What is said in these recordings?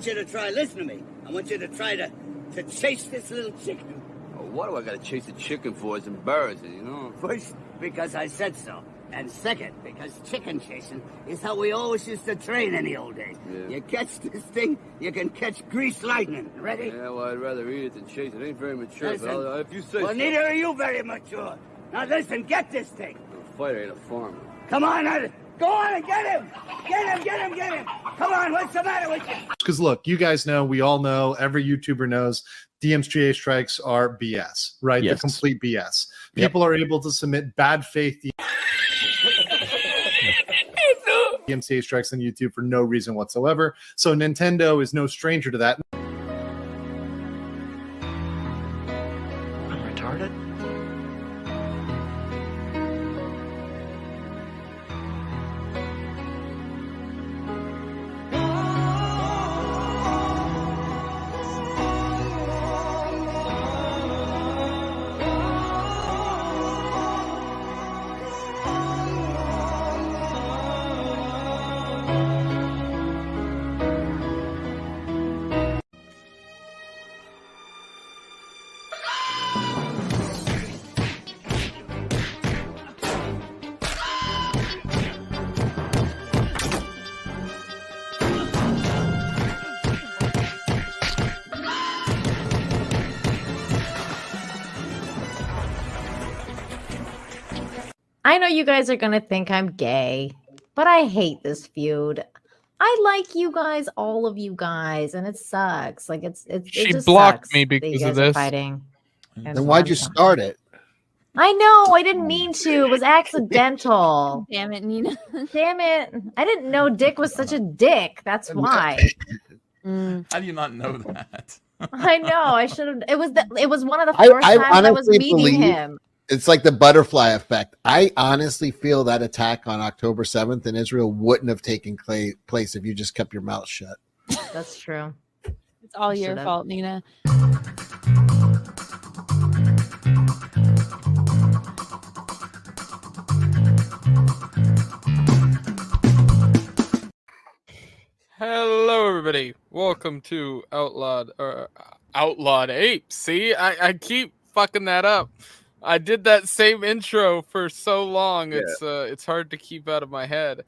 you to try, listen to me. I want you to try to chase this little chicken. Oh, what do I gotta chase a chicken for? It's embarrassing, you know? First, because I said so. And second, because chicken chasing is how we always used to train in the old days. Yeah. You catch this thing, you can catch greased lightning. Ready? Yeah, well, I'd rather eat it than chase it. It ain't very mature, Listen, but if you say well, so. neither are you very mature. Now listen, get this thing. A fighter ain't a farmer. Come on, go on and get him. Get him. Come on, what's the matter with you? Because look, you guys know, we all know, every YouTuber knows DMCA strikes are BS, right? Yes. The complete BS. People are able to submit bad faith DMCA strikes on YouTube for no reason whatsoever. So Nintendo is no stranger to that. I'm retarded. I know you guys are going to think I'm gay, but I hate this feud. I like you guys, all of you guys, and it sucks. Like it She just blocked sucks me that you because guys of are this. fighting. And Then why'd you I'm- start it? I know, I didn't mean to. It was accidental. Damn it, Nina. Damn it. I didn't know Dick was such a dick. That's why. How do you not know that? I know. I should have. It was one of the I first times I was honestly meeting believe- him. It's like the butterfly effect. I honestly feel that attack on October 7th in Israel wouldn't have taken place if you just kept your mouth shut. That's true. It's all your Should've. fault, Nina. Hello, everybody. Welcome to Outlawed Apes. See, I keep fucking that up. I did that same intro for so long. It's hard to keep out of my head.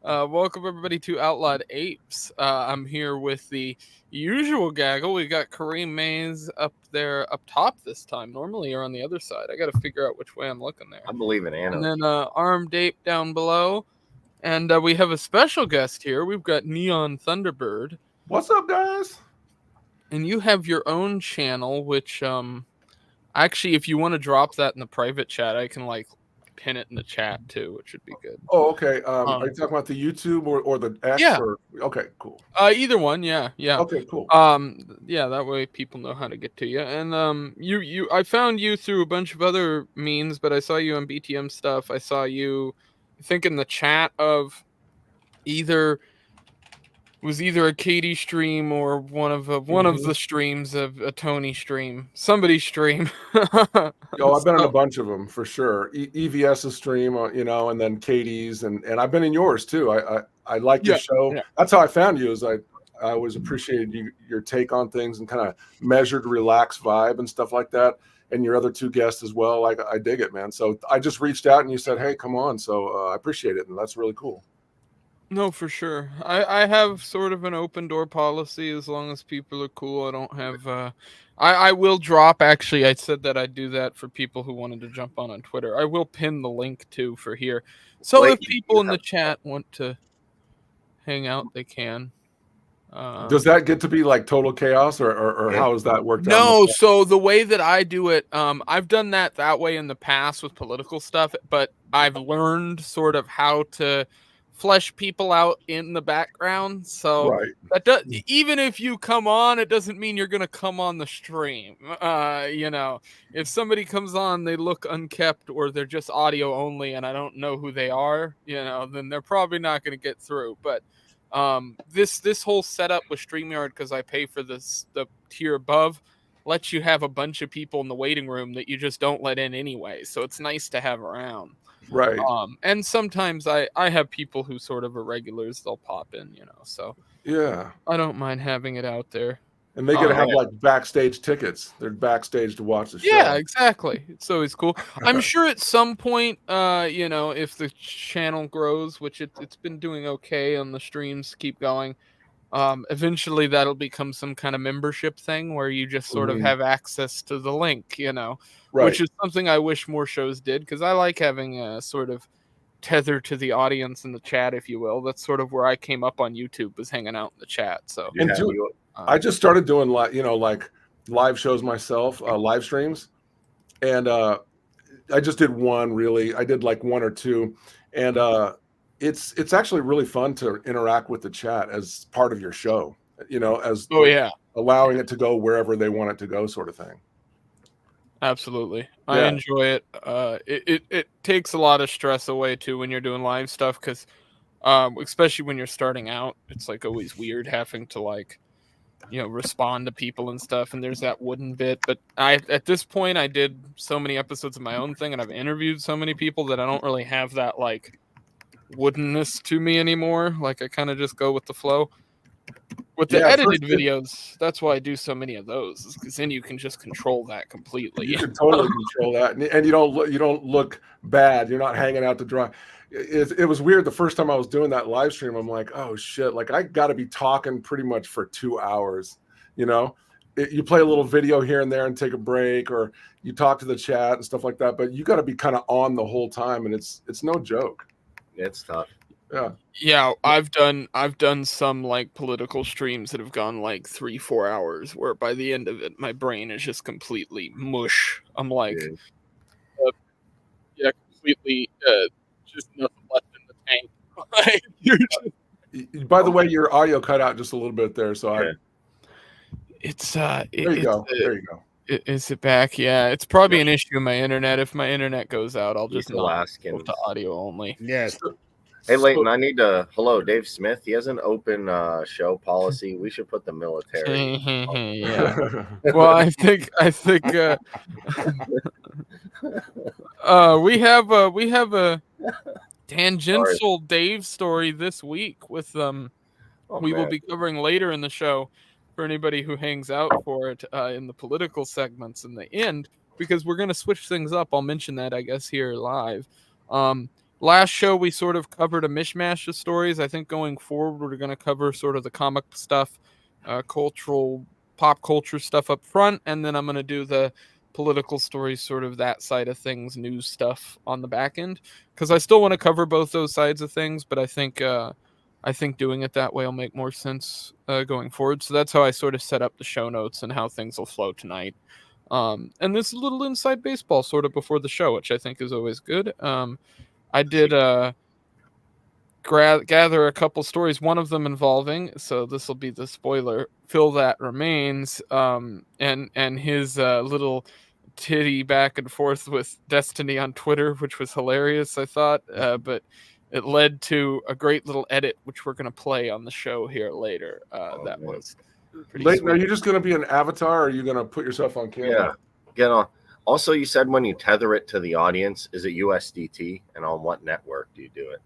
Welcome everybody to Outlawed Apes. I'm here with the usual gaggle. We got Kareem Mays up there up top this time. Normally you're on the other side. I got to figure out which way I'm looking there. I believe in Anna. And then Armed Ape down below. And we have a special guest here. We've got Neon Thunderbird. What's up, guys? And you have your own channel, which actually, if you want to drop that in the private chat, I can like pin it in the chat too, which would be good. Oh, okay. Are you talking about the YouTube or the X? Yeah. Okay, cool. Either one, yeah. Okay, cool. Yeah, that way people know how to get to you. And I found you through a bunch of other means, but I saw you on BTM stuff. I saw you, I think, in the chat of either a Katie stream or one of the streams of a Tony stream, somebody's stream. I've been in a bunch of them for sure. EVS's stream, and then Katie's, and I've been in yours too. I like your show. Yeah. That's how I found you. Is I always appreciated your take on things and kind of measured, relaxed vibe and stuff like that. And your other two guests as well. Like I dig it, man. So I just reached out and you said, "Hey, come on." So I appreciate it, and that's really cool. No, for sure. I have sort of an open door policy as long as people are cool. I don't have I will drop, actually, I said that I'd do that for people who wanted to jump on Twitter. I will pin the link too for here. So if people in the chat want to hang out, they can. Does that get to be like total chaos or how does that work? No, so the way that I do it, I've done that way in the past with political stuff, but I've learned sort of how to flesh people out in the background. So even if you come on, it doesn't mean you're going to come on the stream. If somebody comes on, they look unkept or they're just audio only and I don't know who they are, then they're probably not going to get through. But this whole setup with StreamYard, because I pay for the tier above, lets you have a bunch of people in the waiting room that you just don't let in anyway. So it's nice to have around. Right. And sometimes I have people who sort of are regulars, they'll pop in, so Yeah. I don't mind having it out there. And they get to have yeah. like backstage tickets. They're backstage to watch the show. Yeah, exactly. It's always cool. I'm sure at some point, you know, if the channel grows, which it's been doing okay on the streams, keep going. Eventually that'll become some kind of membership thing where you just sort of have access to the link, you know, which is something I wish more shows did, because I like having a sort of tether to the audience in the chat, if you will. That's sort of where I came up on YouTube, was hanging out in the chat. So I just started doing like live shows myself, live streams, and I just did one really. I did like one or two, and it's actually really fun to interact with the chat as part of your show. You know, as allowing it to go wherever they want it to go, sort of thing. Absolutely, I enjoy it. It takes a lot of stress away too when you're doing live stuff, because especially when you're starting out, it's like always weird having to like, you know, respond to people and stuff, and there's that wooden bit. But at this point I did so many episodes of my own thing, and I've interviewed so many people that I don't really have that like woodenness to me anymore. Like I kind of just go with the flow. With the edited videos, that's why I do so many of those, because then you can just control that completely. You can totally control that, and you don't look bad. You're not hanging out to dry. It was weird the first time I was doing that live stream. I'm like, oh shit, like I got to be talking pretty much for 2 hours. You know, you play a little video here and there and take a break, or you talk to the chat and stuff like that. But you got to be kind of on the whole time, and it's no joke. It's tough. Yeah, I've done some like political streams that have gone like 3-4 hours, where by the end of it my brain is just completely mush. I'm like, completely just nothing left in the tank. By the way, your audio cut out just a little bit there, so it's there you go. There you go. Is it back? Yeah, it's probably an issue with my internet. If my internet goes out, I'll just not go to audio only. Yes. Hey, Leighton, I need to. Hello, Dave Smith. He has an open show policy. We should put the military. Yeah. Well, I think we have a tangential Dave story this week with we will be covering later in the show for anybody who hangs out for it in the political segments in the end, because we're going to switch things up. I'll mention that, I guess, here live. Last show, we sort of covered a mishmash of stories. I think going forward, we're going to cover sort of the comic stuff, pop culture stuff up front, and then I'm going to do the political stories, sort of that side of things, news stuff on the back end, because I still want to cover both those sides of things, but I think doing it that way will make more sense going forward. So that's how I sort of set up the show notes and how things will flow tonight. And this is a little inside baseball sort of before the show, which I think is always good. I did gather a couple stories, one of them involving, so this will be the spoiler, Phil That Remains, and his little titty back and forth with Destiny on Twitter, which was hilarious, I thought, but it led to a great little edit, which we're going to play on the show here later. Was pretty Leighton, sweet. are you just going to be an avatar, or are you going to put yourself on camera? Yeah, get on. Also, you said when you tether it to the audience, is it USDT? And on what network do you do it?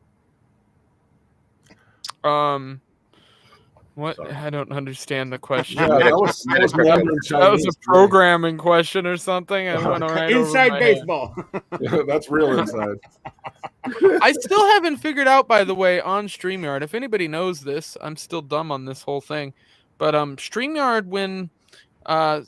What? Sorry. I don't understand the question. Yeah, that was a programming question or something. I went right Inside over my baseball. Yeah, that's real inside. I still haven't figured out, by the way, on StreamYard. If anybody knows this, I'm still dumb on this whole thing. But StreamYard, when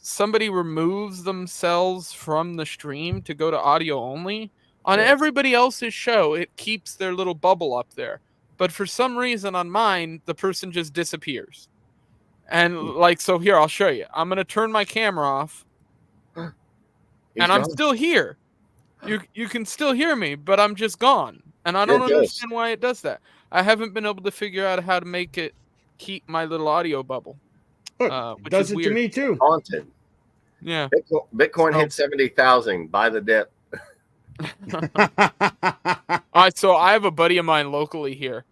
somebody removes themselves from the stream to go to audio only, on everybody else's show, it keeps their little bubble up there. But for some reason on mine, the person just disappears. And like, so here, I'll show you. I'm going to turn my camera off. And I'm still here. You can still hear me, but I'm just gone. And I don't understand why it does that. I haven't been able to figure out how to make it keep my little audio bble. Which does it weird. To me too. Haunted. Yeah. Bitcoin hit 70,000. Buy the dip. So I have a buddy of mine locally here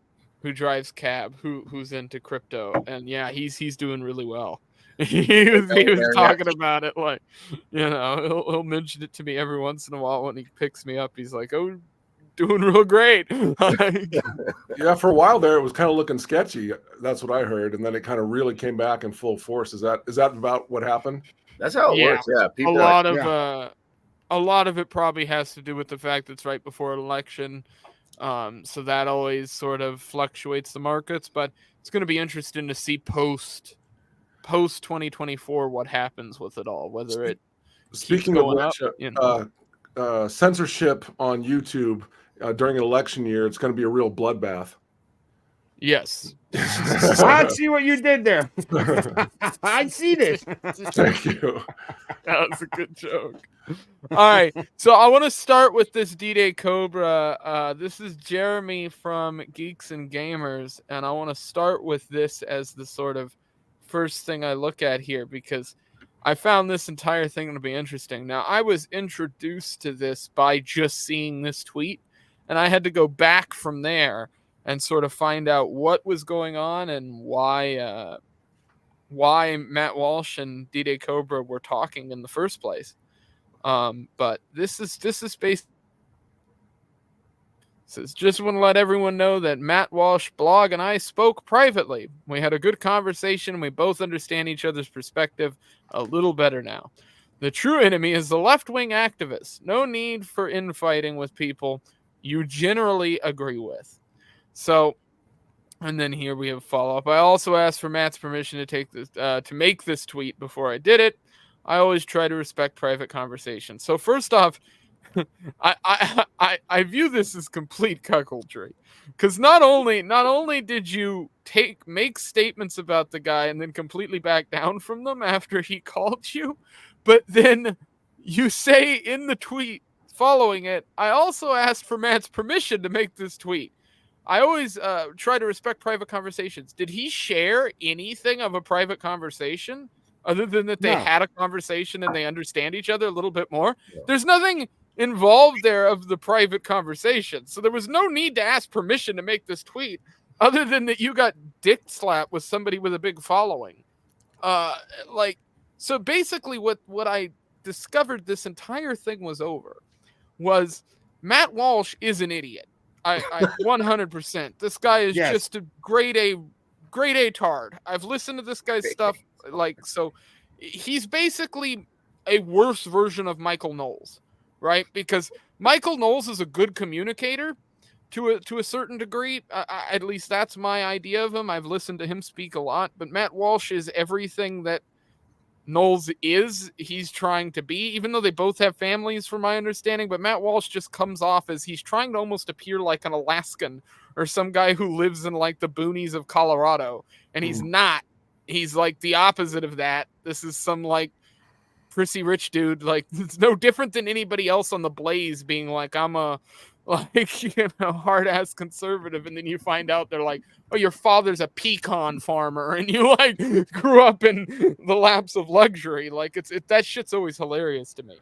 who drives cab, who's into crypto, and yeah, he's doing really well. he was talking about it, like, you know, he'll mention it to me every once in a while when he picks me up. He's like, "Oh, doing real great. Yeah, for a while there, it was kind of looking sketchy. That's what I heard, and then it kind of really came back in full force. Is that about what happened? That's how it works. Yeah, people a lot of it probably has to do with the fact that it's right before an election, so that always sort of fluctuates the markets. But it's going to be interesting to see post 2024 what happens with it all. Whether it speaking of which, censorship on YouTube during an election year, it's going to be a real bloodbath. Yes. I see what you did there. I see this. Thank you. That was a good joke. All right. So I want to start with this D-Day Cobra. This is Jeremy from Geeks and Gamers. And I want to start with this as the sort of first thing I look at here, because I found this entire thing to be interesting. Now, I was introduced to this by just seeing this tweet, and I had to go back from there and sort of find out what was going on and why Matt Walsh and D-Day Cobra were talking in the first place. But this is based. Says, just want to let everyone know that Matt Walsh blog and I spoke privately. We had a good conversation and we both understand each other's perspective a little better now. The true enemy is the left-wing activists. No need for infighting with people you generally agree with. So, and then here we have follow-up. I also asked for Matt's permission to take this, to make this tweet before I did it. I always try to respect private conversation. So first off, I view this as complete cuckoldry, because not only did you make statements about the guy and then completely back down from them after he called you, but then you say in the tweet following it, I also asked for Matt's permission to make this tweet. I always try to respect private conversations. Did he share anything of a private conversation other than that they had a conversation and they understand each other a little bit more? Yeah. There's nothing involved there of the private conversation. So there was no need to ask permission to make this tweet other than that you got dick slapped with somebody with a big following. So basically what I discovered this entire thing was over was Matt Walsh is an idiot. I 100%. This guy is just a grade A tard. I've listened to this guy's stuff. So he's basically a worse version of Michael Knowles, right? Because Michael Knowles is a good communicator to a certain degree. At least that's my idea of him. I've listened to him speak a lot, but Matt Walsh is everything that Knowles is. He's trying to be, even though they both have families from my understanding, but Matt Walsh just comes off as he's trying to almost appear like an Alaskan or some guy who lives in like the boonies of Colorado, and he's not. He's like the opposite of that. This is some like prissy rich dude. Like, it's no different than anybody else on the Blaze being like, I'm a hard ass conservative, and then you find out they're like, oh, your father's a pecan farmer, and you like grew up in the laps of luxury. Like, that shit's always hilarious to me.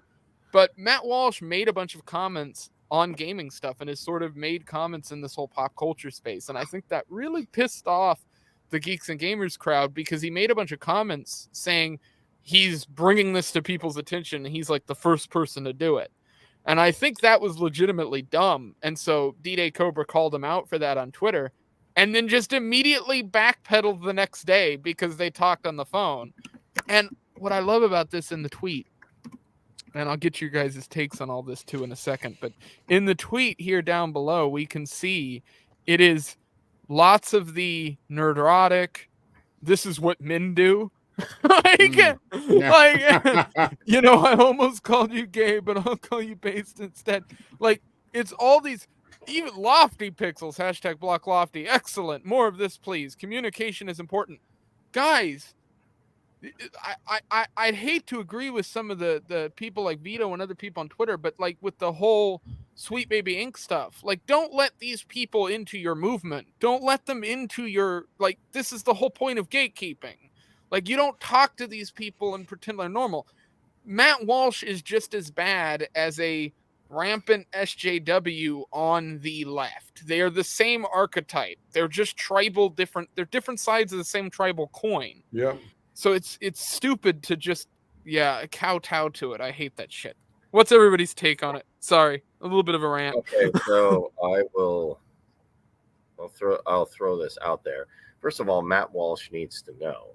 But Matt Walsh made a bunch of comments on gaming stuff and has sort of made comments in this whole pop culture space, and I think that really pissed off the Geeks and Gamers crowd, because he made a bunch of comments saying he's bringing this to people's attention and he's like the first person to do it. And I think that was legitimately dumb. And so D-Day Cobra called him out for that on Twitter, and then just immediately backpedaled the next day because they talked on the phone. And what I love about this in the tweet, and I'll get your guys' takes on all this too in a second, but in the tweet here down below, we can see it is lots of the nerdotic, this is what men do. I almost called you gay, but I'll call you based instead. Like, it's all these, even lofty pixels, hashtag block lofty. Excellent. More of this, please. Communication is important. Guys, I'd hate to agree with some of the people like Vito and other people on Twitter, but like with the whole Sweet Baby Inc. stuff, like, don't let these people into your movement. Don't let them into your, like, this is the whole point of gatekeeping. Like, you don't talk to these people and pretend they're normal. Matt Walsh is just as bad as a rampant SJW on the left. They are the same archetype. They're just tribal different. They're different sides of the same tribal coin. Yeah. So it's stupid to just, kowtow to it. I hate that shit. What's everybody's take on it? Sorry, a little bit of a rant. Okay, so I'll throw this out there. First of all, Matt Walsh needs to know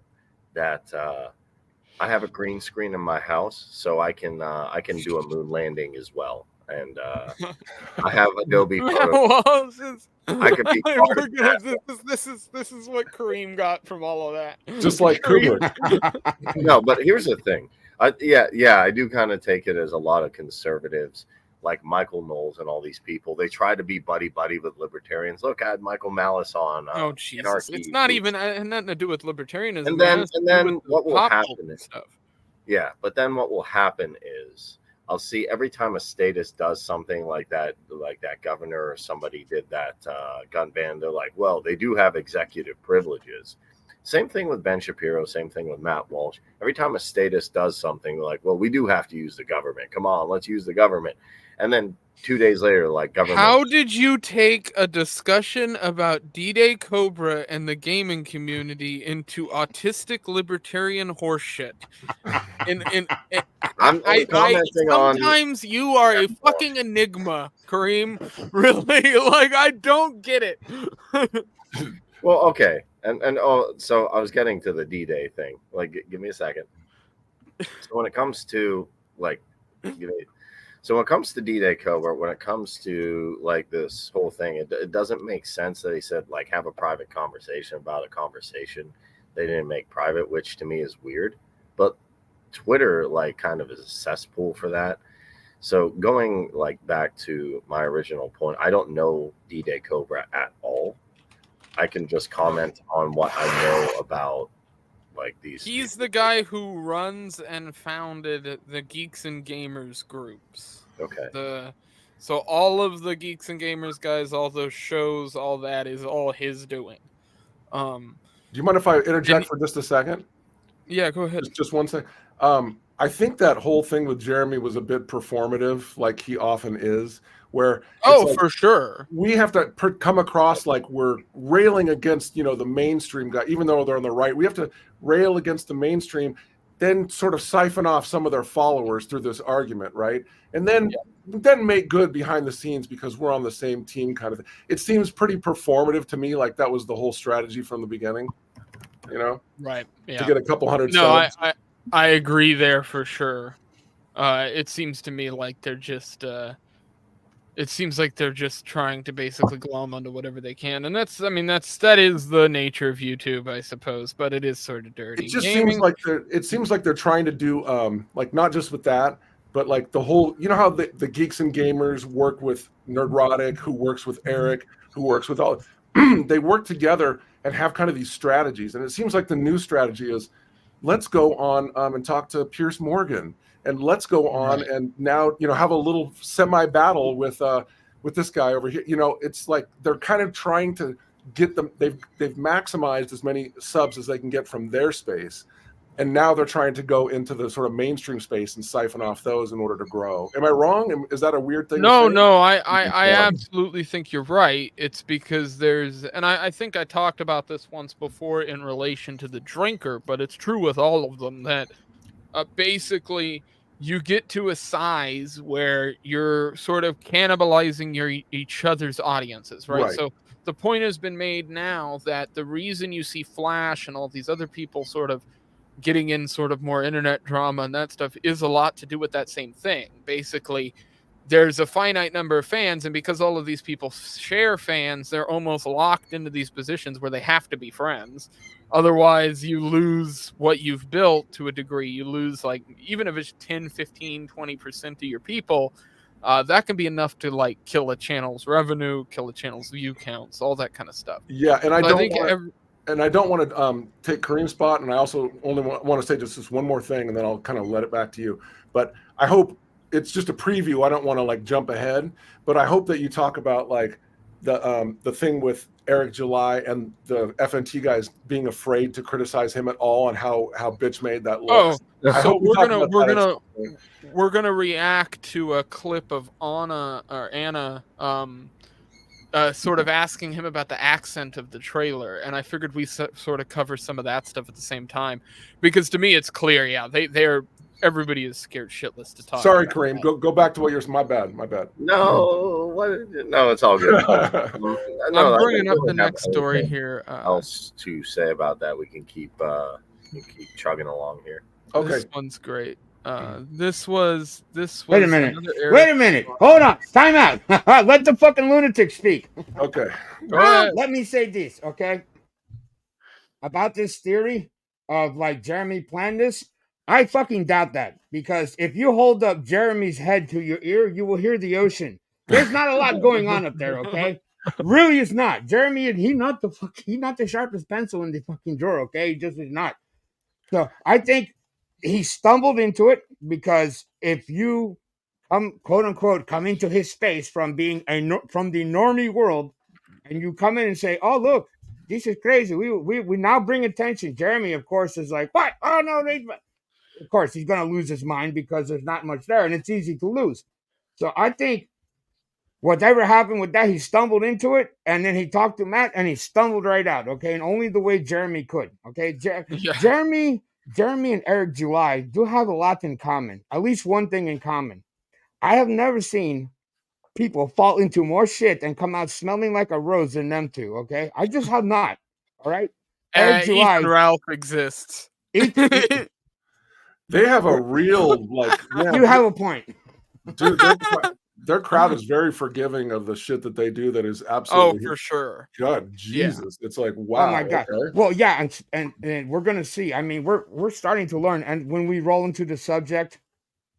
that I have a green screen in my house, so I can do a moon landing as well, and I have Adobe Photoshop. I could be part of that. This is what Kareem got from all of that. Just like Kubrick. No, but here's the thing. I do kind of take it as a lot of conservatives, like Michael Knowles and all these people. They try to be buddy with libertarians. Look, I had Michael Malice on. Oh Jesus! It's not even nothing to do with libertarianism. And then what will happen is stuff. Yeah, but then what will happen is I'll see every time a statist does something like that governor or somebody did that gun ban. They're like, well, they do have executive privileges. Same thing with Ben Shapiro. Same thing with Matt Walsh. Every time a statist does something, they're like, well, we do have to use the government. Come on, let's use the government. And then 2 days later, like, government. How did you take a discussion about D-Day Cobra and the gaming community into autistic libertarian horseshit? I'm commenting on. Sometimes you are a fucking enigma, Kareem. Really, like, I don't get it. Well, okay, and so I was getting to the D-Day thing. Like, give me a second. So when it comes to So when it comes to D-Day Cobra, when it comes to like this whole thing, it doesn't make sense that he said like have a private conversation about a conversation they didn't make private, which to me is weird. But Twitter like kind of is a cesspool for that. So going like back to my original point, I don't know D-Day Cobra at all. I can just comment on what I know about like these. He's the guy who runs and founded the Geeks and Gamers groups. Okay. So all of the Geeks and Gamers guys, all those shows, all that is all his doing. Do you mind if I interject for just a second? Yeah, go ahead. Just one second. I think that whole thing with Jeremy was a bit performative, like he often is. Where for sure we have to come across like we're railing against the mainstream guy, even though they're on the right. We have to rail against the mainstream, then sort of siphon off some of their followers through this argument, right? And then make good behind the scenes because we're on the same team, kind of thing. It seems pretty performative to me, like that was the whole strategy from the beginning, right? Yeah, to get a couple hundred. No, I agree there for sure. It seems to me like they're just. It seems like they're just trying to basically glom onto whatever they can, and that is the nature of YouTube, I suppose. But it is sort of dirty. It just seems like they're trying to do like not just with that, but like the whole. You know how the Geeks and Gamers work with Nerdrotic, who works with Eric, who works with all. They work together and have kind of these strategies, and it seems like the new strategy is, let's go on and talk to Pierce Morgan. And let's go on and now, have a little semi-battle with this guy over here. It's like they're kind of trying to get them. They've maximized as many subs as they can get from their space, and now they're trying to go into the sort of mainstream space and siphon off those in order to grow. Am I wrong? Is that a weird thing? No, I absolutely think you're right. It's because and I think I talked about this once before in relation to the drinker, but it's true with all of them that. Basically, you get to a size where you're sort of cannibalizing each other's audiences, right? So the point has been made now that the reason you see Flash and all these other people sort of getting in sort of more internet drama and that stuff is a lot to do with that same thing. Basically, there's a finite number of fans, and because all of these people share fans, they're almost locked into these positions where they have to be friends. Otherwise, you lose what you've built to a degree. You lose, like, even if it's 10, 15, 20% of your people, that can be enough to, like, kill a channel's revenue, kill a channel's view counts, all that kind of stuff. Yeah, and I don't want to take Kareem's spot, and I also only want to say just one more thing, and then I'll kind of let it back to you. But I hope it's just a preview. I don't want to, like, jump ahead, but I hope that you talk about, like, the thing with Eric July and the FNT guys being afraid to criticize him at all and how bitch made that looks. So we're gonna react to a clip of Anna sort of asking him about the accent of the trailer, and I figured we sort of cover some of that stuff at the same time because to me it's clear, they're everybody is scared shitless to talk. Sorry, about. Kareem. Go back to what you're. My bad. No, no, it's all good. I'm bringing up the next story here. Else to say about that? We can keep chugging along here. Okay. This one's great. This was. Wait a minute. Hold on. Time out. Let the fucking lunatic speak. Okay. Go ahead. Let me say this, okay? About this theory of like Jeremy planned this, I fucking doubt that, because if you hold up Jeremy's head to your ear, you will hear the ocean. There's not a lot going on up there, okay? Really, it's not. Jeremy, he's not the sharpest pencil in the fucking drawer, okay? He just is not. So I think he stumbled into it, because if you quote unquote come into his space from being from the normie world, and you come in and say, "Oh, look, this is crazy. We now bring attention." Jeremy, of course, is like, "What? Oh no!" Of course, he's gonna lose his mind, because there's not much there, and it's easy to lose. So I think whatever happened with that, he stumbled into it, and then he talked to Matt, and he stumbled right out. Okay, and only the way Jeremy could. Okay, Jeremy and Eric July do have a lot in common. At least one thing in common. I have never seen people fall into more shit and come out smelling like a rose than them two. Okay, I just have not. All right, Eric July. Ethan Ralph exists. They have a real like. Yeah, you have a point, dude. Their crowd is very forgiving of the shit that they do. That is absolutely. Oh, for sure. God, Jesus, it's like wow. Oh my God. Okay. Well, yeah, and we're gonna see. I mean, we're starting to learn, and when we roll into the subject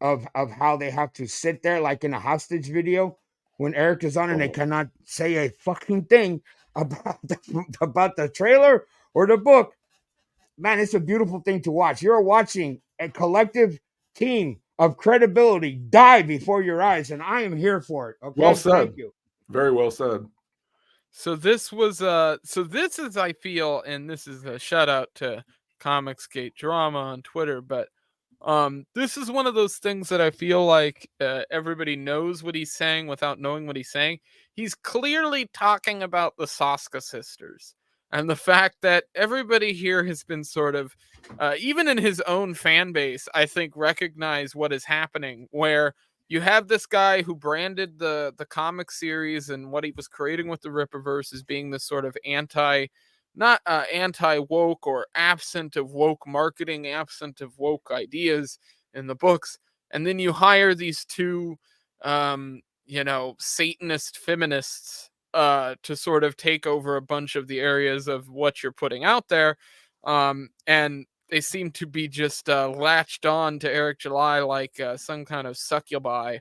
of how they have to sit there like in a hostage video when Eric is on and they cannot say a fucking thing about the trailer or the book. Man, it's a beautiful thing to watch. You're watching a collective team of credibility die before your eyes, and I am here for it. Okay? Well said. Thank you. Very well said. So this was this is, I feel, and this is a shout out to Comicsgate Drama on Twitter, but this is one of those things that I feel like everybody knows what he's saying without knowing what he's saying. He's clearly talking about the Soskas sisters and the fact that everybody here has been sort of, even in his own fan base, I think recognize what is happening, where you have this guy who branded the comic series and what he was creating with the Rippaverse as being this sort of anti-woke or absent of woke marketing, absent of woke ideas in the books. And then you hire these two, Satanist feminists to sort of take over a bunch of the areas of what you're putting out there. And they seem to be just latched on to Eric July like some kind of succubi.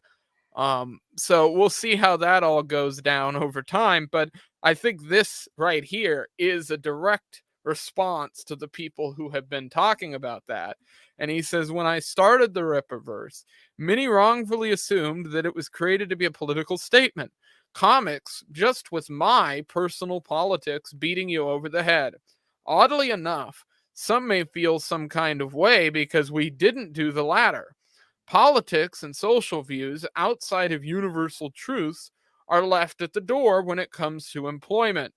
So we'll see how that all goes down over time. But I think this right here is a direct response to the people who have been talking about that. And he says, when I started the Rippaverse, many wrongfully assumed that it was created to be a political statement. Comics, just with my personal politics beating you over the head. Oddly enough, some may feel some kind of way because we didn't do the latter. Politics and social views outside of universal truths are left at the door when it comes to employment.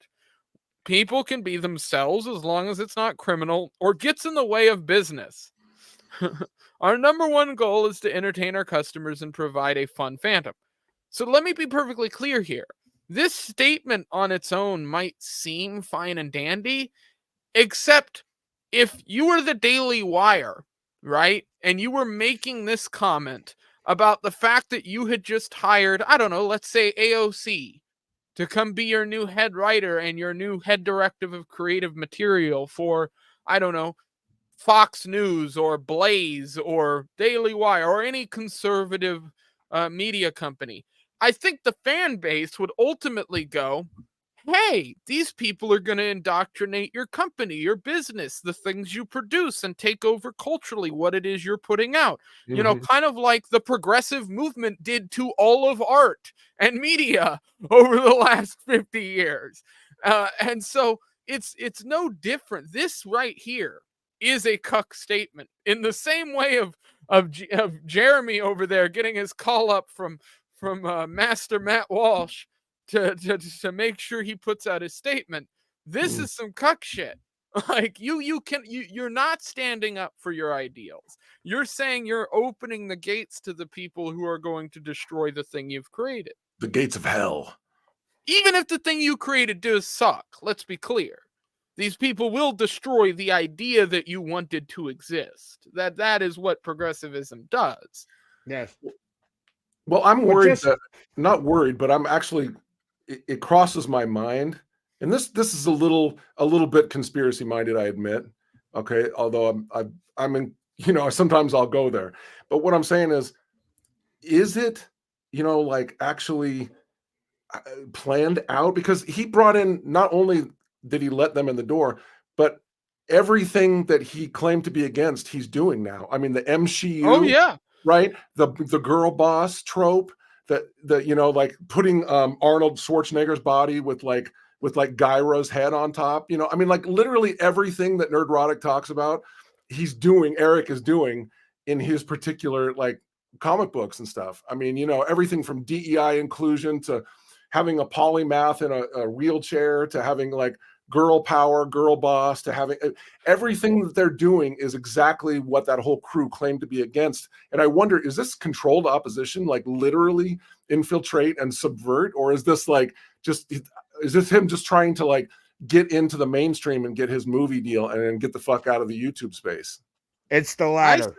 People can be themselves as long as it's not criminal or gets in the way of business. Our number one goal is to entertain our customers and provide a fun fandom. So let me be perfectly clear here. This statement on its own might seem fine and dandy, except if you were the Daily Wire, right, and you were making this comment about the fact that you had just hired, I don't know, let's say AOC, to come be your new head writer and your new head directive of creative material for, I don't know, Fox News or Blaze or Daily Wire or any conservative media company. I think the fan base would ultimately go, hey, these people are going to indoctrinate your company, your business, the things you produce, and take over culturally what it is you're putting out. Mm-hmm. You know, kind of like the progressive movement did to all of art and media over the last 50 years. And so it's no different. This right here is a cuck statement in the same way of Jeremy over there getting his call up from Master Matt Walsh to make sure he puts out his statement. This is some cuck shit. Like you're not standing up for your ideals. You're saying you're opening the gates to the people who are going to destroy the thing you've created. The gates of hell. Even if the thing you created does suck, let's be clear. These people will destroy the idea that you wanted to exist. That is what progressivism does. Yes. Well, I'm worried not worried, but I'm actually, it crosses my mind. And this is a little bit conspiracy minded, I admit. Okay. Although I'm in, sometimes I'll go there, but what I'm saying is it, like actually planned out? Because he brought in, not only did he let them in the door, but everything that he claimed to be against, he's doing now. I mean, the MCU. Oh yeah. Right. The girl boss trope that like putting Arnold Schwarzenegger's body with Gyra's head on top, I mean, like literally everything that Nerdrotic talks about, Eric is doing in his particular like comic books and stuff. I mean, everything from DEI inclusion to having a polymath in a wheelchair to having like girl power, girl boss, to having everything that they're doing is exactly what that whole crew claimed to be against. And I wonder, is this controlled opposition, like literally infiltrate and subvert? Or is this like is this him just trying to like get into the mainstream and get his movie deal and then get the fuck out of the YouTube space? It's the latter.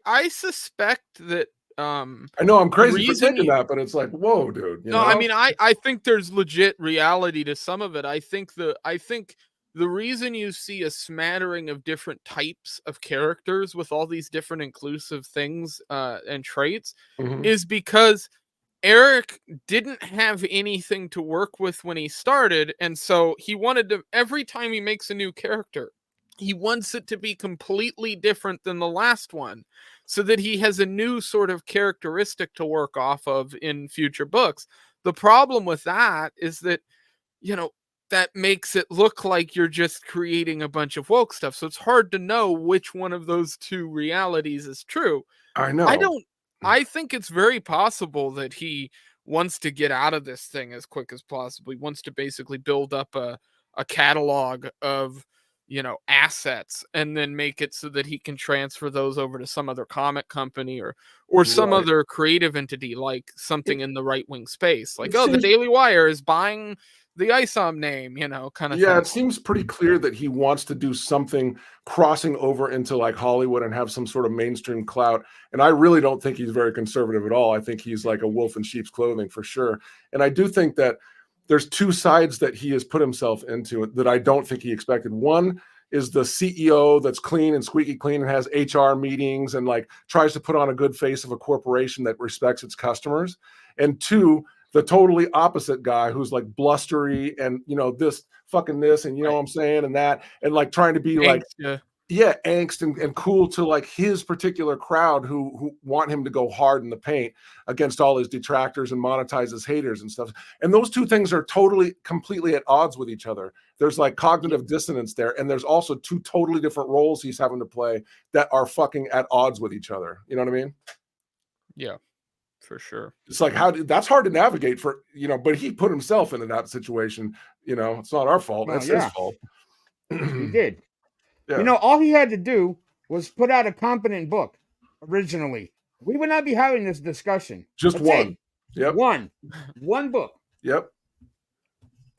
I suspect that I know I'm crazy for thinking that, but it's like, whoa, dude. I mean, I think there's legit reality to some of it. I think the reason you see a smattering of different types of characters with all these different inclusive things and traits is because Eric didn't have anything to work with when he started, and so he wanted to, every time he makes a new character, he wants it to be completely different than the last one, so that he has a new sort of characteristic to work off of in future books. The problem with that is that, that makes it look like you're just creating a bunch of woke stuff. So it's hard to know which one of those two realities is true. I know. I think it's very possible that he wants to get out of this thing as quick as possible. He wants to basically build up a catalog of, assets and then make it so that he can transfer those over to some other comic company or some other creative entity, like something in the right-wing space. Like, the Daily Wire is buying the ISOM name, kind of thing. It seems pretty clear that he wants to do something crossing over into like Hollywood and have some sort of mainstream clout. And I really don't think he's very conservative at all. I think he's like a wolf in sheep's clothing for sure. And I do think that there's two sides that he has put himself into that I don't think he expected. One is the CEO that's clean and squeaky clean and has HR meetings and like tries to put on a good face of a corporation that respects its customers. And two, the totally opposite guy who's like blustery and, this fucking this and what I'm saying and that, and like trying to be angst and cool to like his particular crowd who want him to go hard in the paint against all his detractors and monetize his haters and stuff. And those two things are completely at odds with each other. There's like cognitive dissonance there. And there's also two totally different roles he's having to play that are fucking at odds with each other. You know what I mean? Yeah, for sure. It's like, that's hard to navigate for, but he put himself into that situation. It's not our fault. That's his fault. He did. Yeah. All he had to do was put out a competent book originally. We would not be having this discussion. Just one. Yep. One book. Yep.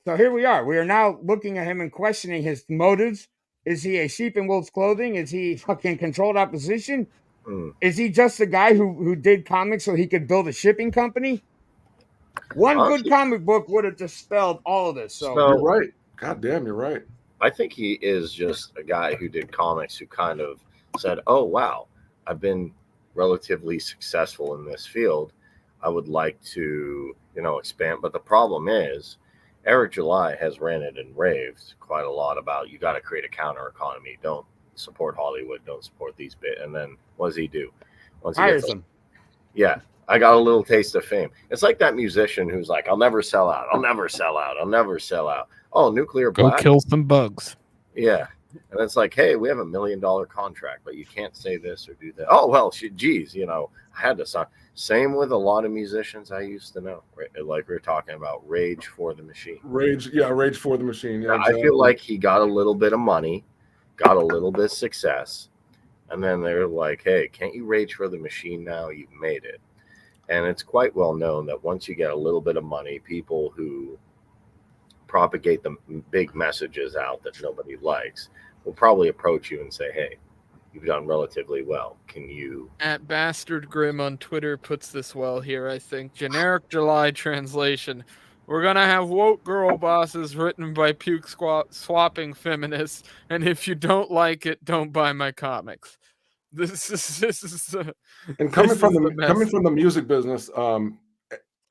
So here we are. We are now looking at him and questioning his motives. Is he a sheep in wolf's clothing? Is he fucking controlled opposition? Is he just a guy who did comics so he could build a shipping company? One good comic book would have dispelled all of this. So you're right. God damn, you're right. I think he is just a guy who did comics who kind of said, oh, wow, I've been relatively successful in this field. I would like to, expand. But the problem is Eric July has ranted and raved quite a lot about you got to create a counter economy. Don't support Hollywood. Don't support these bits. And then what does he do? Hires them. Yeah. I got a little taste of fame. It's like that musician who's like, I'll never sell out. I'll never sell out. I'll never sell out. Oh, Nuclear Blast. Go kill some bugs. Yeah. And it's like, hey, we have $1 million contract, but you can't say this or do that. Oh, well, geez, you know, I had to sign. Same with a lot of musicians I used to know, right? Like we were talking about Rage for the Machine. Rage for the Machine. Yeah, exactly. I feel like he got a little bit of money, got a little bit of success, and then they're like, hey, can't you Rage for the Machine now? You've made it. And it's quite well known that once you get a little bit of money, people who propagate the big messages out that nobody likes will probably approach you and say, hey, you've done relatively well. Can you... At Bastard Grim on Twitter puts this well here, I think. Generic July translation. We're going to have woke girl bosses written by puke swapping feminists, and if you don't like it, don't buy my comics. This is and coming from the music business,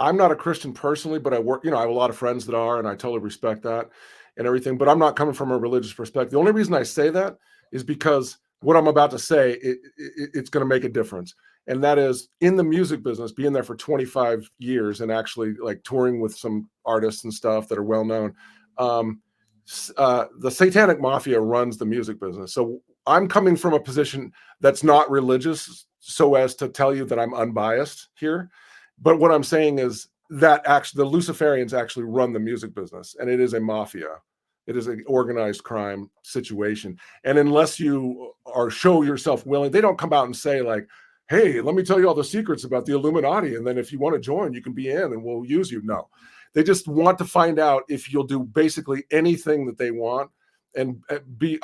I'm not a Christian personally, but I work, you know, I have a lot of friends that are, and I totally respect that and everything, but I'm not coming from a religious perspective. The only reason I say that is because what I'm about to say, it's going to make a difference. And that is, in the music business, being there for 25 years and actually like touring with some artists and stuff that are well known, the Satanic Mafia runs the music business. So I'm coming from a position that's not religious so as to tell you that I'm unbiased here. But what I'm saying is that actually the Luciferians actually run the music business, and it is a mafia. It is an organized crime situation. And unless you show yourself willing, they don't come out and say like, hey, let me tell you all the secrets about the Illuminati. And then if you want to join, you can be in and we'll use you. No, they just want to find out if you'll do basically anything that they want and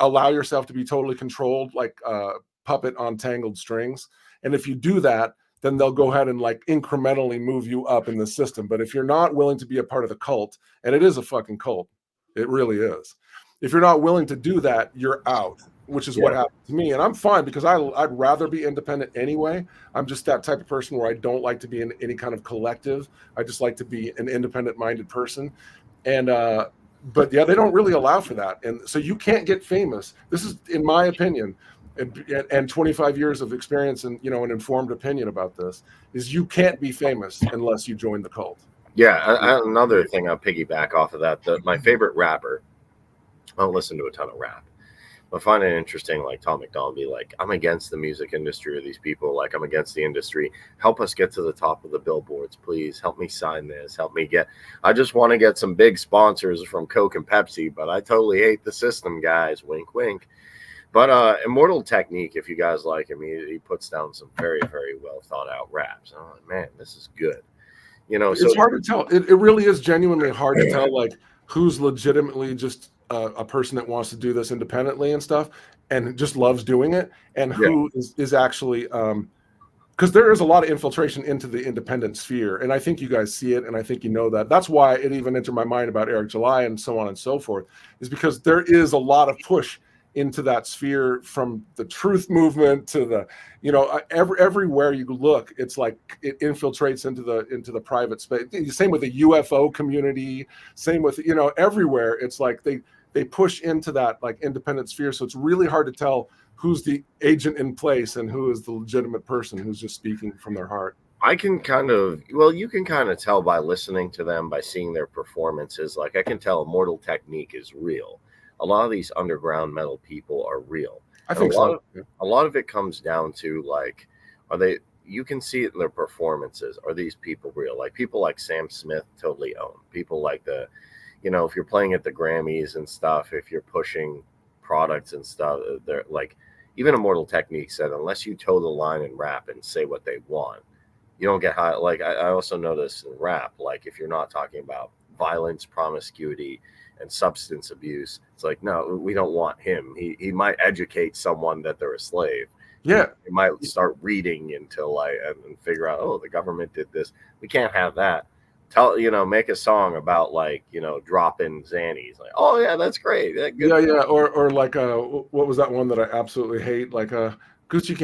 allow yourself to be totally controlled like a puppet on tangled strings. And if you do that, then they'll go ahead and like incrementally move you up in the system. But if you're not willing to be a part of the cult, and it is a fucking cult, it really is. If you're not willing to do that, you're out, which is what happened to me. And I'm fine because I'd rather be independent anyway. I'm just that type of person where I don't like to be in any kind of collective. I just like to be an independent-minded person. And but yeah, they don't really allow for that. And so you can't get famous. This is, in my opinion, and 25 years of experience and, you know, an informed opinion about this, is you can't be famous unless you join the cult. Yeah, another thing I'll piggyback off of that. My favorite rapper, I don't listen to a ton of rap, but I find it interesting, like Tom McDonald be like, I'm against the music industry or these people, like I'm against the industry. Help us get to the top of the billboards, please. Help me sign this. Help me I just want to get some big sponsors from Coke and Pepsi, but I totally hate the system, guys. Wink, wink. But Immortal Technique, if you guys like him, he puts down some very, very well thought out raps. I'm like, man, this is good. You know, it's hard to tell. It really is genuinely hard to tell, like who's legitimately just a person that wants to do this independently and stuff, and just loves doing it, and who is actually because there is a lot of infiltration into the independent sphere, and I think you guys see it, and I think you know that. That's why it even entered my mind about Eric July and so on and so forth, is because there is a lot of push into that sphere, from the truth movement to the, you know, everywhere you look, it's like it infiltrates into the private space. Same with the UFO community, same with, you know, everywhere. It's like they push into that like independent sphere. So it's really hard to tell who's the agent in place and who is the legitimate person who's just speaking from their heart. You can kind of tell by listening to them, by seeing their performances. Like I can tell Immortal Technique is real. A lot of these underground metal people are real. I think so. A lot of it comes down to like, you can see it in their performances. Are these people real? Like people like Sam Smith totally own. People like you know, if you're playing at the Grammys and stuff, if you're pushing products and stuff, they're like, even Immortal Technique said, unless you toe the line and rap and say what they want, you don't get high. Like I also notice in rap, like if you're not talking about violence, promiscuity, and substance abuse, it's like, no, we don't want him. He might educate someone that they're a slave. Yeah, he might start reading until and figure out, oh, the government did this. We can't have that. Make a song about like, you know, dropping Xannies. Like, oh yeah, that's great. Yeah, or like what was that one that I absolutely hate? Like Gucci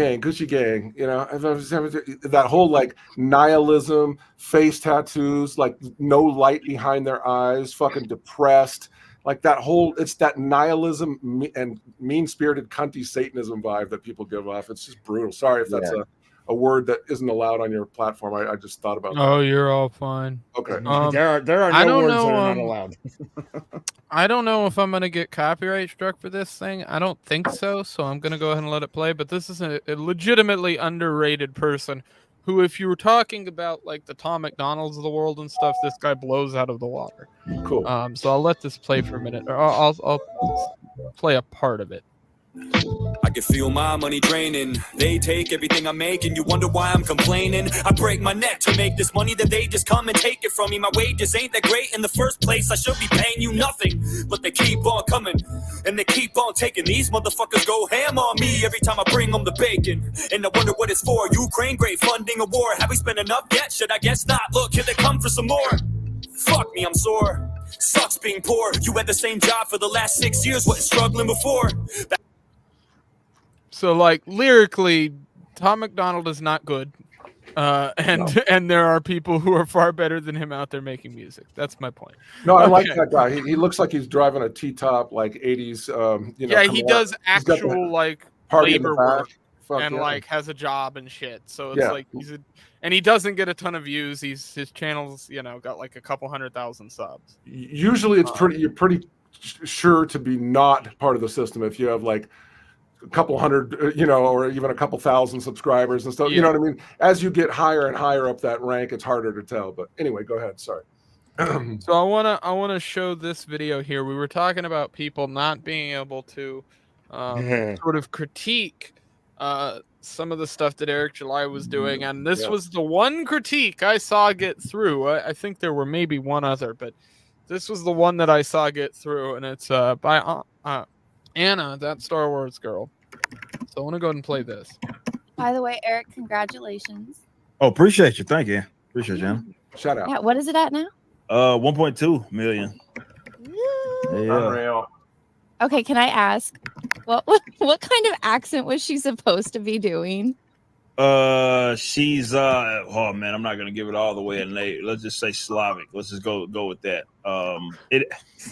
Gang, you know, that whole like nihilism, face tattoos, like no light behind their eyes, fucking depressed, like that whole, it's that nihilism and mean-spirited cunty Satanism vibe that people give off. It's just brutal. Sorry if that's a word that isn't allowed on your platform. I just thought about that. Oh, you're all fine. Okay. There are I no don't words know, that are not allowed. I don't know if I'm gonna get copyright struck for this thing. I don't think so, so I'm gonna go ahead and let it play. But this is a legitimately underrated person who, if you were talking about like the Tom McDonald's of the world and stuff, this guy blows out of the water. Cool. So I'll let this play for a minute, or I'll play a part of it. I can feel my money draining. They take everything I make, and you wonder why I'm complaining. I break my neck to make this money, that they just come and take it from me. My wages ain't that great in the first place. I should be paying you nothing, but they keep on coming and they keep on taking. These motherfuckers go ham on me every time I bring them the bacon, and I wonder what it's for. Ukraine, great funding a war. Have we spent enough yet? Should I guess not? Look, here they come for some more. Fuck me, I'm sore. Sucks being poor. You had the same job for the last 6 years. Wasn't struggling before. So, like, lyrically, Tom McDonald is not good. And there are people who are far better than him out there making music. That's my point. No, I like that guy. He looks like he's driving a T-top, like 80s. Yeah, he does actual, like, labor work and, yeah. like, has a job and shit. So it's like and he doesn't get a ton of views. His channel's, got like a couple 100,000 subs. Usually it's you're pretty sure to be not part of the system if you have, like, a couple hundred, or even a couple thousand subscribers and stuff. You know what I mean? As you get higher and higher up that rank, it's harder to tell. But anyway, go ahead. Sorry. So I wanna show this video here. We were talking about people not being able to sort of critique some of the stuff that Eric July was doing, and this was the one critique I saw get through. I think there were maybe one other, but this was the one that I saw get through, and it's by Anna, that Star Wars girl. So I want to go ahead and play this. By the way, Eric, congratulations. Oh, appreciate you. Thank you. Appreciate you, Anna. Shout out. Yeah, what is it at now? 1.2 million. Yeah. Unreal. Okay, can I ask what kind of accent was she supposed to be doing? She's oh man, I'm not gonna give it all the way in late. Let's just say Slavic. Let's just go with that. If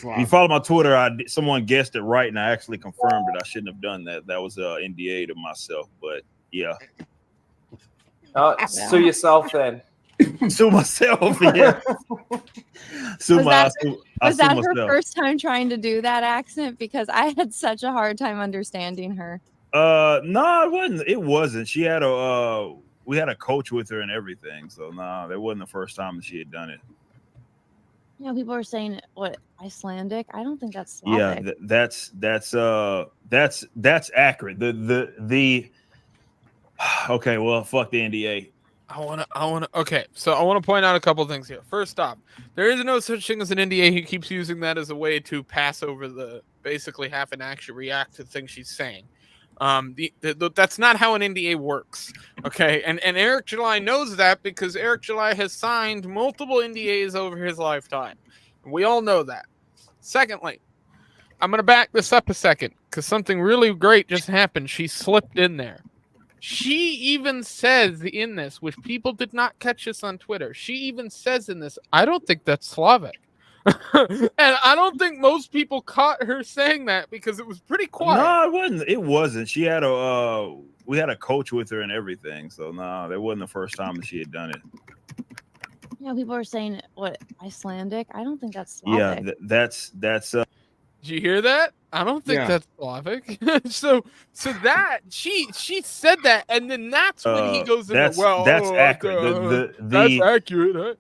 you follow my Twitter, someone guessed it right, and I actually confirmed it. I shouldn't have done that. That was NDA to myself, but yeah. Sue yourself then. Sue myself, yeah. Was that her first time trying to do that accent? Because I had such a hard time understanding her. No, it wasn't. She had we had a coach with her and everything. So no, that wasn't the first time that she had done it. People are saying what, Icelandic? I don't think that's Slavic. Yeah, that's accurate. The okay, well, fuck the NDA. Okay, so I want to point out a couple things here. First off, there is no such thing as an NDA. He keeps using that as a way to pass over the basically have an actual react to the things she's saying. That's not how an NDA works. Okay, and Eric July knows that because Eric July has signed multiple NDAs over his lifetime. We all know that. Secondly, I'm gonna back this up a second because something really great just happened. She slipped in there. She even says in this, which people did not catch this on Twitter, she even says in this, I don't think that's Slavic. And I don't think most people caught her saying that because it was pretty quiet. No, it wasn't. It wasn't. She had we had a coach with her and everything. So no, that wasn't the first time that she had done it. People are saying what, Icelandic? I don't think that's Slavic. Yeah, that's Did you hear that? I don't think that's Slavic. so that she said that, and then that's when he goes into that's accurate. That's accurate, huh?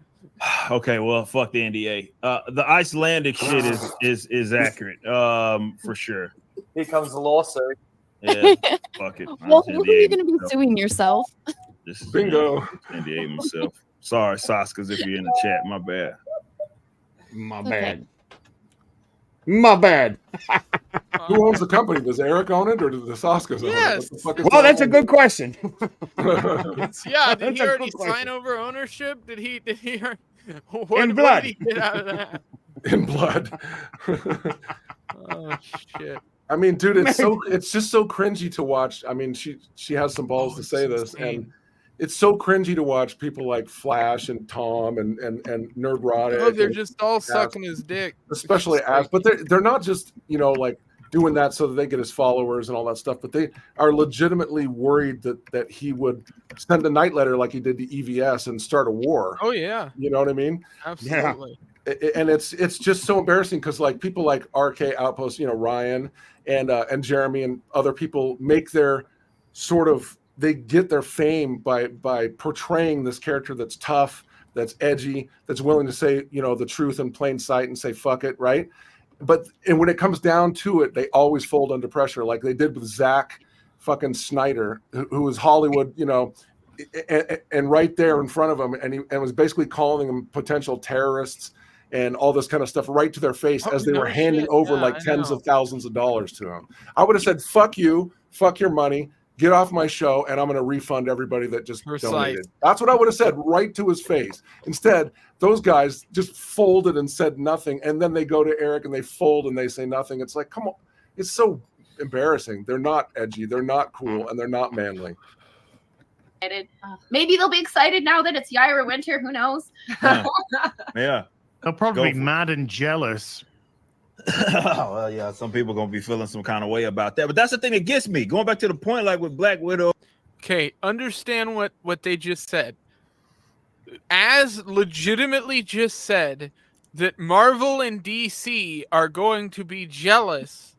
Okay, well, fuck the NDA. The Icelandic shit is accurate, for sure. Here comes the lawsuit. Yeah, fuck it. Well, who are you going to be suing yourself? This is Bingo. NDA myself. Sorry, Soskas, if you're in the chat. My bad. My bad. My bad. Who owns the company? Does Eric own it, or does the Soskas own Yes. it? Well, that's a good question. Did he already sign over ownership? Did he? In blood. What did he get out of that? In blood. Oh shit. I mean, dude, it's just so cringy to watch. I mean, she has some balls to say this, and it's so cringy to watch people like Flash and Tom and Nerdrotic. Oh, they're just all sucking his dick. Especially they're not just, like doing that so that they get his followers and all that stuff. But they are legitimately worried that he would send a night letter like he did to EVS and start a war. Oh yeah, you know what I mean? Absolutely. And it's just so embarrassing because like people like RK Outpost, Ryan and Jeremy and other people make their they get their fame by portraying this character that's tough, that's edgy, that's willing to say the truth in plain sight and say fuck it, right? And when it comes down to it, they always fold under pressure, like they did with Zack fucking Snyder, who was Hollywood, and right there in front of him, and was basically calling them potential terrorists and all this kind of stuff right to their face as they were handing over like tens of thousands of dollars to him. I would have said, fuck you, fuck your money, get off my show, and I'm going to refund everybody that just donated. That's what I would have said right to his face. Instead, those guys just folded and said nothing, and then they go to Eric and they fold and they say nothing. It's like, come on. It's so embarrassing. They're not edgy, they're not cool, and they're not manly. Maybe they'll be excited now that it's Yaira Winter. Who knows? Yeah. They'll probably be mad and jealous. Well, yeah, some people gonna be feeling some kind of way about that, but that's the thing that gets me. Going back to the point, like with Black Widow. Okay, understand what they just said. As legitimately just said that Marvel and DC are going to be jealous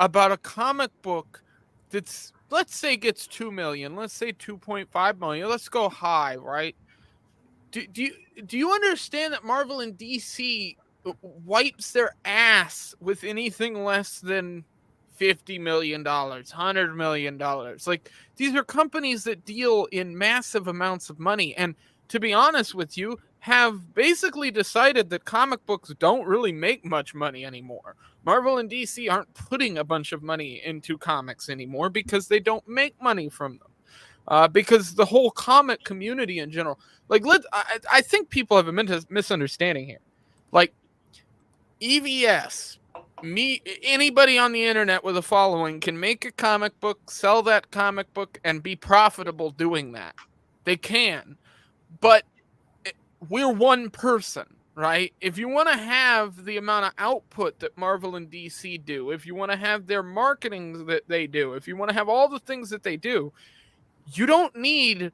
about a comic book that's, let's say, gets 2 million, let's say 2.5 million, let's go high, right? Do you understand that Marvel and DC wipes their ass with anything less than $50 million, $100 million? Like, these are companies that deal in massive amounts of money, and to be honest with you, have basically decided that comic books don't really make much money anymore. Marvel and DC aren't putting a bunch of money into comics anymore because they don't make money from them. Because the whole comic community in general, like, I think people have a misunderstanding here. Like, EVS, anybody on the internet with a following can make a comic book, sell that comic book, and be profitable doing that. They can. But we're one person, right? If you want to have the amount of output that Marvel and DC do, if you want to have their marketing that they do, if you want to have all the things that they do, you don't need,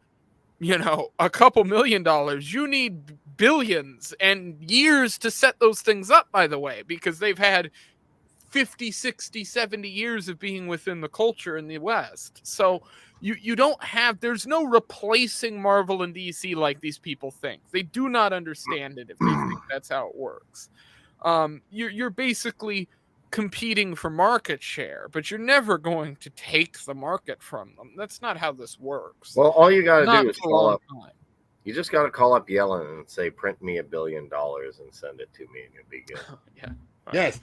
a couple $1 million. You need billions and years to set those things up, by the way, because they've had 50, 60, 70 years of being within the culture in the West. So you don't have, there's no replacing Marvel and DC like these people think. They do not understand it if they think that's how it works. You're basically competing for market share, but you're never going to take the market from them. That's not how this works. Well, all you got to do is call up. You just got to call up Yellen and say, print me $1 billion and send it to me, and you'll be good. Yeah. Yes.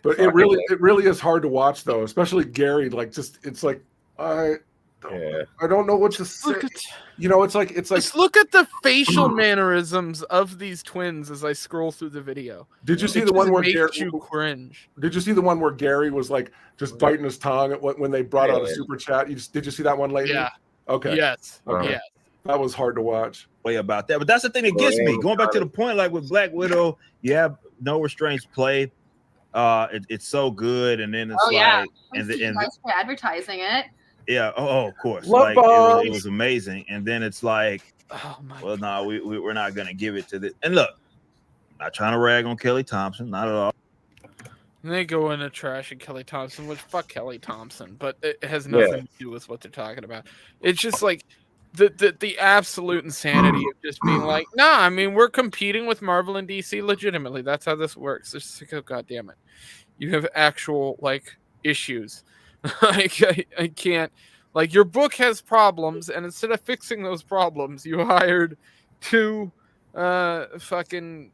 But it really is hard to watch, though, especially Gary. Like, it's like I don't know what to say. It's like just look at the facial mannerisms of these twins as I scroll through the video. Did you see the one where Gary you cringe? Did you see the one where Gary was like just biting his tongue when they brought out a super chat? Did you see that one lately? Yeah. Okay. Yes. Yes. That was hard to watch. Way about that, but that's the thing that gets me. Going back to the point, like with Black Widow, you have no restraints play. It's so good, and then it's and for advertising it. Yeah. Oh, of course. Love like it was amazing, and then it's like, well, no, we're not gonna give it to this. And look, I'm not trying to rag on Kelly Thompson, not at all. And they go into trash at Kelly Thompson, which fuck Kelly Thompson, but it has nothing to do with what they're talking about. It's just like the absolute insanity of just being like, nah, I mean, we're competing with Marvel and DC legitimately. That's how this works. It's like, oh, God damn it. You have actual, like, issues. Like, I can't. Like, your book has problems, and instead of fixing those problems, you hired two fucking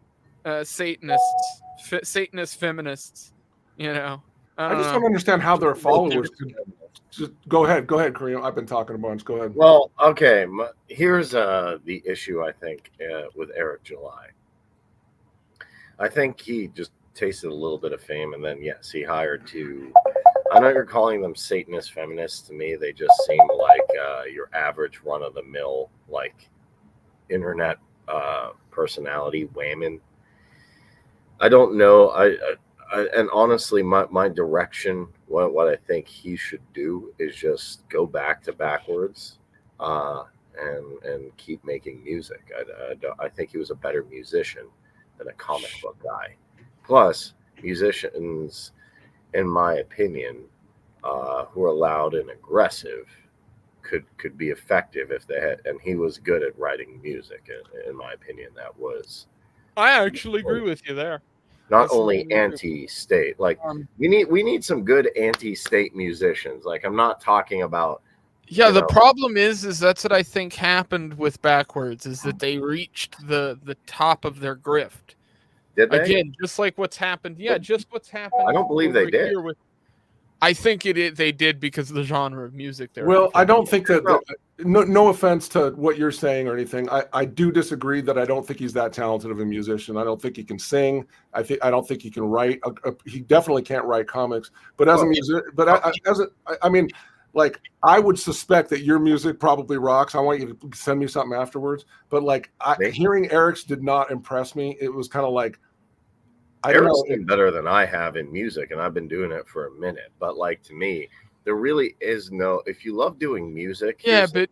Satanists, Satanist feminists, I just don't understand how their followers could. Just go ahead, Kareem. I've been talking a bunch. Go ahead. Well, okay. Here's the issue, I think, with Eric July. I think he just tasted a little bit of fame, and then, yes, he hired two. I know you're calling them Satanist feminists. To me, they just seem like your average run-of-the-mill, like, internet personality women. I don't know. And honestly, my direction, what I think he should do is just go back to backwards, and keep making music. I think he was a better musician than a comic book guy. Plus, musicians, in my opinion, who are loud and aggressive, could be effective if they had. And he was good at writing music. In my opinion, that was. I actually agree with you there. Not only anti-state, like we need some good anti-state musicians. Like I'm not talking about. Yeah, the problem is that's what I think happened with Backwards, is that they reached the top of their grift. Did they? Again, just like what's happened. Yeah, just what's happened. I don't believe they did. I think they did because of the genre of music. Well, I don't think that. No offense to what you're saying or anything. I do disagree that I don't think he's that talented of a musician. I don't think he can sing. I don't think he can write. He definitely can't write comics. But as a musician, I mean, like I would suspect that your music probably rocks. I want you to send me something afterwards. But like hearing Eric's did not impress me. It was kind of like. I don't know. Been better than I have in music, and I've been doing it for a minute. But like to me, there really is no. If you love doing music, yeah, but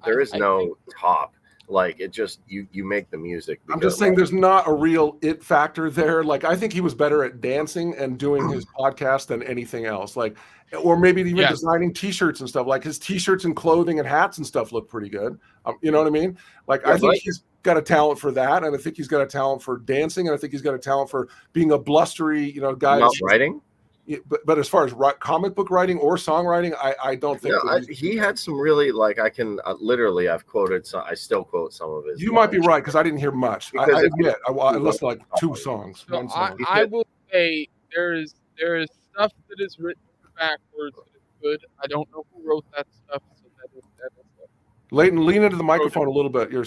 there is no top. Like it just you make the music. I'm just saying, there's not a real it factor there. Like I think he was better at dancing and doing his podcast than anything else. Like, or maybe even designing T-shirts and stuff. Like his T-shirts and clothing and hats and stuff look pretty good. You know what I mean? Like I think he's got a talent for that, and I think he's got a talent for dancing, and I think he's got a talent for being a blustery, guy. Not writing. Yeah, but as far as comic book writing or songwriting, I don't think he had some really I can literally I've quoted some. I still quote some of his. You might be right because I didn't hear much. I admit I listened to like 2 songs. So I will say there is stuff that is written backwards that is good. I don't know who wrote that stuff. So that is Leighton, lean into the microphone a little bit. You're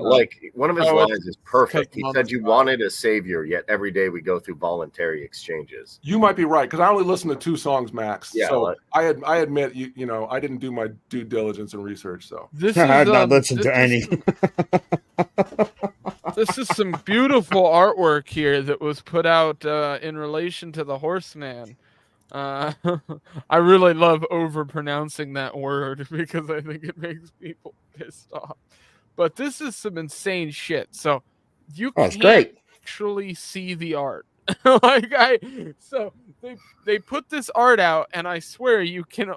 like one of his lines is perfect. He said, "You wanted a savior, yet every day we go through voluntary exchanges." You might be right because I only listened to 2 songs max. Yeah, so I admit I didn't do my due diligence and research. So I've not listened to any. This is some beautiful artwork here that was put out in relation to the Horseman. I really love overpronouncing that word because I think it makes people pissed off. But this is some insane shit. So you can't actually see the art. So they put this art out, and I swear you can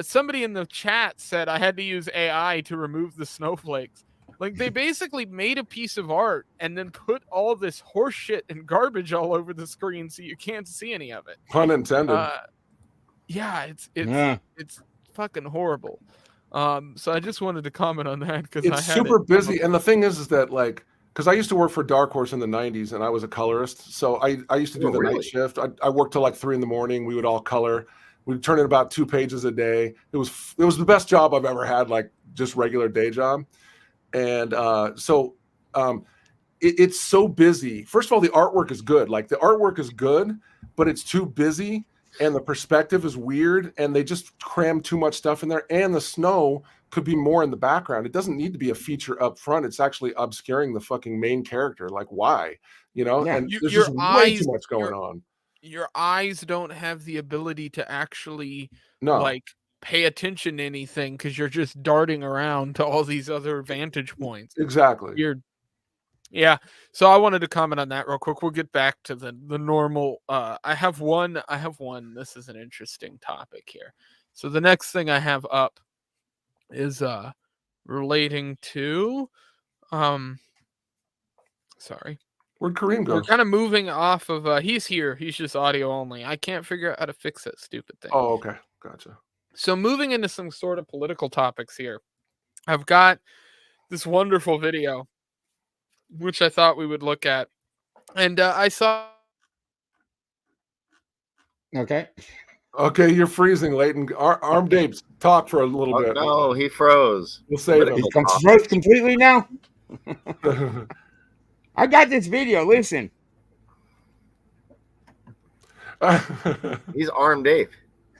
somebody in the chat said I had to use AI to remove the snowflakes. Like they basically made a piece of art and then put all this horse shit and garbage all over the screen so you can't see any of it. Pun intended. It's fucking horrible. So I just wanted to comment on that because it's super busy. And the thing is that because I used to work for Dark Horse in the 90s and I was a colorist. So I used to do the night shift. I worked till like 3 a.m. We would all color. We'd turn in about 2 pages a day. It was the best job I've ever had, like just regular day job. And it's so busy. First of all, the artwork is good. Like the artwork is good, but it's too busy and the perspective is weird and they just cram too much stuff in there. And the snow could be more in the background. It doesn't need to be a feature up front. It's actually obscuring the fucking main character. Like why? And there's just way too much going on. Your eyes don't have the ability to actually pay attention to anything because you're just darting around to all these other vantage points. Exactly. So I wanted to comment on that real quick. We'll get back to the normal. I have one. This is an interesting topic here. So the next thing I have up is relating to sorry. Where'd Kareem go? We're kind of moving off of he's here. He's just audio only. I can't figure out how to fix that stupid thing. Oh, okay. Gotcha. So moving into some sort of political topics here, I've got this wonderful video, which I thought we would look at. And I saw... Okay, you're freezing, Leighton. Armed Apes, talk for a little bit. No, he froze. We'll save him. He froze completely now? I got this video. Listen. He's Armed Ape.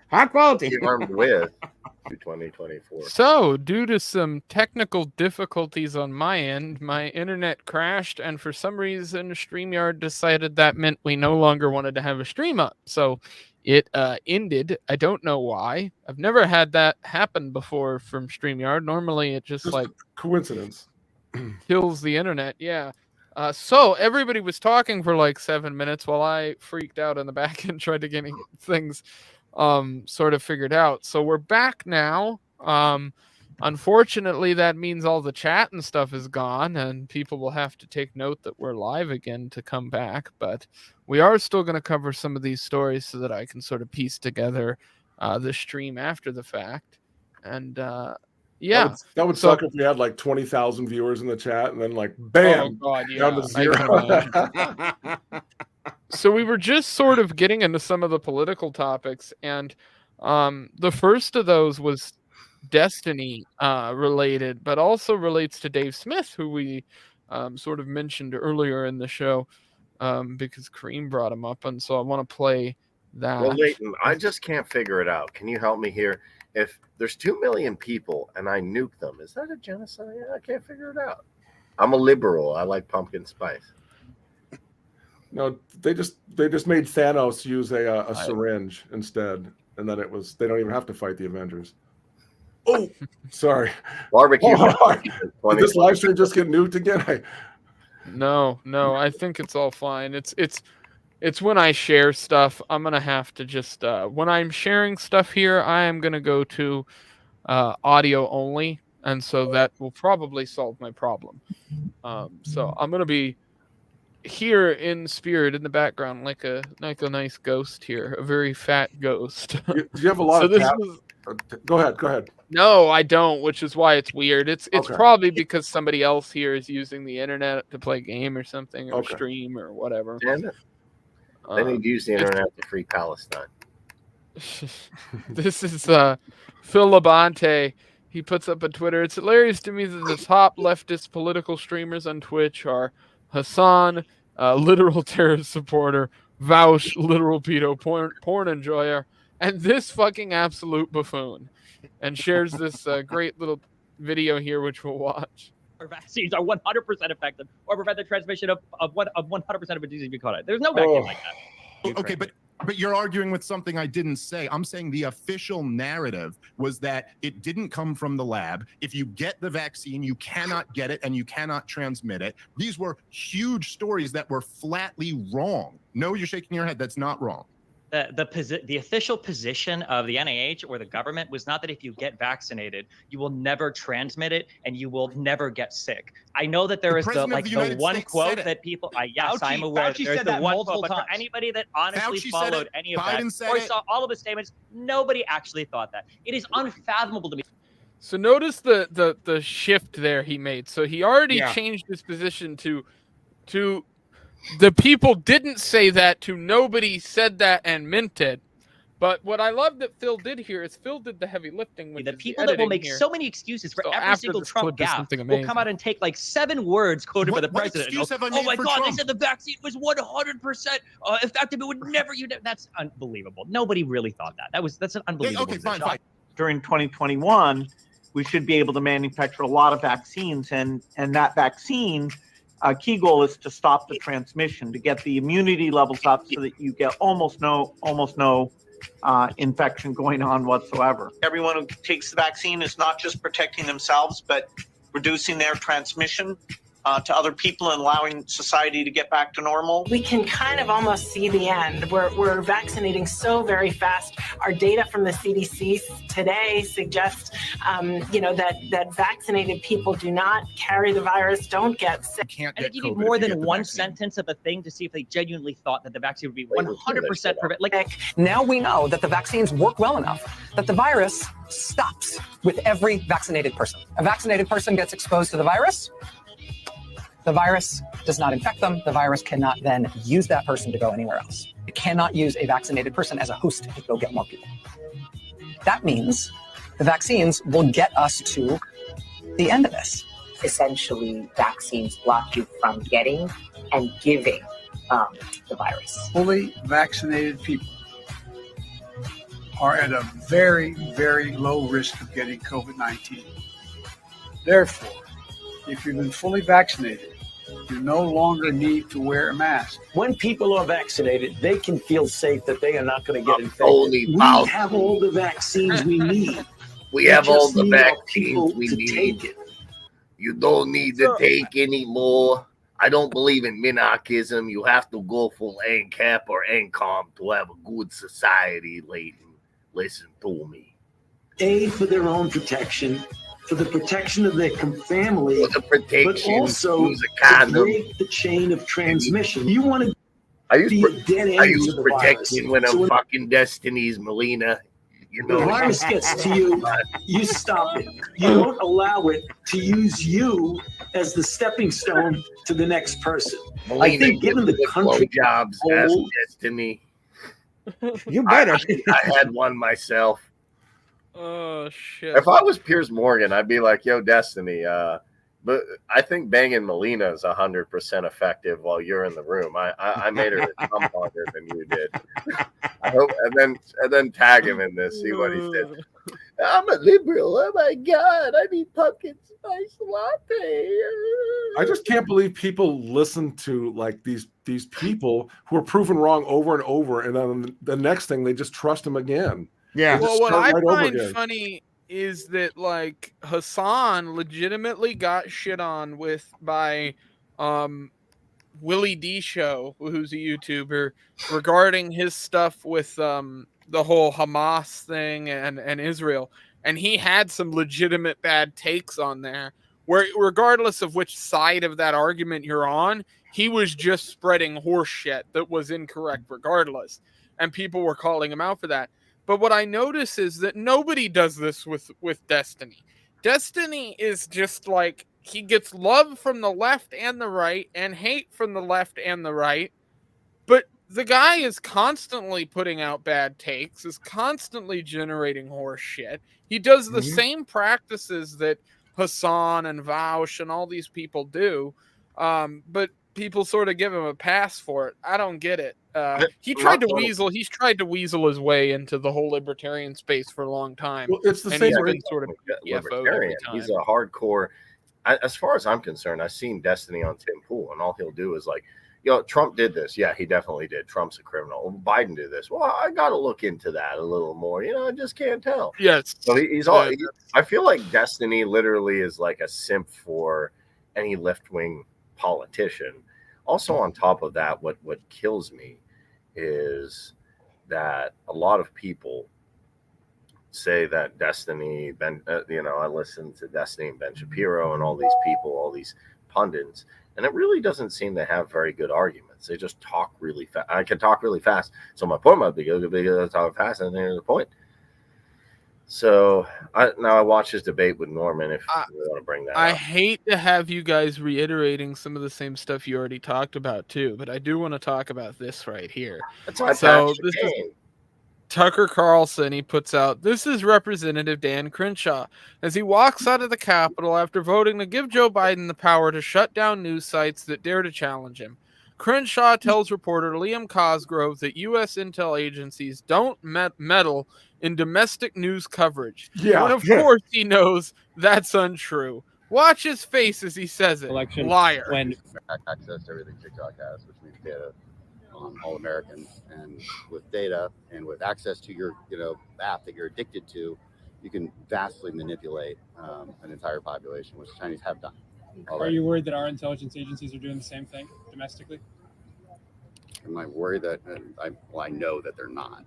High quality. He's armed with. 2024. So, due to some technical difficulties on my end, my internet crashed, and for some reason, StreamYard decided that meant we no longer wanted to have a stream up. So, it ended. I don't know why. I've never had that happen before from StreamYard. Normally, it just like coincidence kills the internet. Yeah. So everybody was talking for like 7 minutes while I freaked out in the back and tried to get things sort of figured out. So we're back now. Unfortunately, that means all the chat and stuff is gone, and people will have to take note that we're live again to come back. But we are still going to cover some of these stories so that I can sort of piece together the stream after the fact. And yeah, that would suck if we had like 20,000 viewers in the chat and then like bam, oh God, down to zero. So we were just sort of getting into some of the political topics, and the first of those was Destiny related, but also relates to Dave Smith, who we sort of mentioned earlier in the show because Kareem brought him up, and so I want to play that. Well, Leighton, I just can't figure it out. Can you help me here? If there's 2 million people and I nuke them, is that a genocide? I can't figure it out. I'm a liberal. I like pumpkin spice. No, they just made Thanos use a syringe instead, and then they don't even have to fight the Avengers. Oh, sorry. Barbecue. Did this live stream just get nuked again? No, I think it's all fine. It's when I share stuff, I'm going to have to just, when I'm sharing stuff here, I am going to go to audio only. And so that will probably solve my problem. So I'm going to be here in spirit in the background, like a nice ghost here, a very fat ghost. Do you have a lot of Go ahead. No, I don't, which is why it's weird. It's Okay. probably because somebody else here is using the internet to play a game or something, or stream or whatever. Damn it. They need to use the internet to free Palestine. This is Phil Labonte. He puts up on Twitter, it's hilarious to me that the top leftist political streamers on Twitch are Hassan, literal terrorist supporter, Walsh, literal pedo porn enjoyer, and this fucking absolute buffoon. And shares this great little video here, which we'll watch. Or vaccines are 100% effective or prevent the transmission of 100% of a disease being caught. There's no vaccine like that. Okay, but you're arguing with something I didn't say. I'm saying the official narrative was that it didn't come from the lab. If you get the vaccine, you cannot get it and you cannot transmit it. These were huge stories that were flatly wrong. No, you're shaking your head. That's not wrong. The official position of the NIH or the government was not that if you get vaccinated, you will never transmit it and you will never get sick. I know that there is the one quote that people. Yes, I'm aware. There's the one quote, but for anybody that honestly followed any of that or saw all of the statements, nobody actually thought that. It is unfathomable to me. So notice the shift there he made. So he already changed his position to the people didn't say that to nobody said that and meant it. But what I love that Phil did here is Phil did the heavy lifting. With the people that will make so many excuses for every single Trump gaffe will come out and take like 7 words quoted by the president. And go, oh my God, they said the vaccine was 100% effective. It would never. That's unbelievable. Nobody really thought that. That's an unbelievable. Okay, fine. During 2021, we should be able to manufacture a lot of vaccines, and that vaccine. Key goal is to stop the transmission, to get the immunity levels up so that you get almost no infection going on whatsoever. Everyone who takes the vaccine is not just protecting themselves, but reducing their transmission to other people and allowing society to get back to normal. We can kind of almost see the end. We're vaccinating so very fast. Our data from the CDC today suggests, that vaccinated people do not carry the virus, don't get sick. I think you need more than one sentence of a thing to see if they genuinely thought that the vaccine would be 100% prevent. Now we know that the vaccines work well enough that the virus stops with every vaccinated person. A vaccinated person gets exposed to the virus. The virus does not infect them. The virus cannot then use that person to go anywhere else. It cannot use a vaccinated person as a host to go get more people. That means the vaccines will get us to the end of this. Essentially, vaccines block you from getting and giving the virus. Fully vaccinated people are at a very, very low risk of getting COVID-19. Therefore, if you've been fully vaccinated, you no longer need to wear a mask. When people are vaccinated, they can feel safe that they are not going to get infected. Holy We mouse. have all the vaccines we need. We have all just the need our vaccines people we to need. take it. You don't need to take anymore. I don't believe in minarchism. You have to go full ANCAP or ANCOM to have a good society, Leighton. Listen to me. A, for their own protection, for the protection of their family, For the protection, but also use a condom. to break the chain of transmission. You want to I use be a dead end I use to the protection virus. when I'm So when fucking Destiny's Melina. You know, the virus gets to you, you stop it. You don't allow it to use you as the stepping stone to the next person. I think given the country jobs as Destiny. You better. I had one myself. Oh shit! If I was Piers Morgan, I'd be like, "Yo, Destiny." But I think banging Melina is 100% effective while you're in the room. I made her come harder than you did. I hope, and then tag him in this. See what he says. I'm a liberal. Oh my god! I need pumpkin spice latte. I just can't believe people listen to like these people who are proven wrong over and over, and then the next thing they just trust them again. Yeah. Well, what I find funny is that like Hassan legitimately got shit on by Willie D Show, who's a YouTuber, regarding his stuff with the whole Hamas thing and Israel, and he had some legitimate bad takes on there where regardless of which side of that argument you're on, he was just spreading horse shit that was incorrect regardless, and people were calling him out for that. But what I notice is that nobody does this with Destiny. Destiny is just like, he gets love from the left and the right and hate from the left and the right. But the guy is constantly putting out bad takes, is constantly generating horse shit. He does the same practices that Hassan and Walsh and all these people do. But people sort of give him a pass for it. I don't get it. He's tried to weasel his way into the whole libertarian space for a long time. Well, it's the and same he's way been sort of libertarian. He's a hardcore. As far as I'm concerned, I've seen Destiny on Tim Pool, and all he'll do is like, Trump did this. Yeah, he definitely did. Trump's a criminal. Well, Biden did this. Well, I got to look into that a little more. I just can't tell. Yes. So he's all. I feel like Destiny literally is like a simp for any left-wing politician. Also, on top of that, what kills me is that a lot of people say that Destiny, I listen to Destiny and Ben Shapiro and all these people, all these pundits, and it really doesn't seem to have very good arguments. They just talk really fast. I can talk really fast, so my point might be good because I talk fast, and there's the point. So I watched his debate with Norman. If you want to bring that I up. hate to have you guys reiterating some of the same stuff you already talked about too, but I do want to talk about this right here. So this is Tucker Carlson. He puts out, "This is Representative Dan Crenshaw as he walks out of the Capitol after voting to give Joe Biden the power to shut down news sites that dare to challenge him. Crenshaw tells reporter Liam Cosgrove that U.S. intel agencies don't meddle in domestic news coverage. Yeah. When of course he knows that's untrue. Watch his face as he says it. Election Liar." When access to everything TikTok has, which means data on all Americans, and with data and with access to your app that you're addicted to, you can vastly manipulate an entire population, which the Chinese have done. Are you worried that our intelligence agencies are doing the same thing domestically? Am I worried that I know that they're not.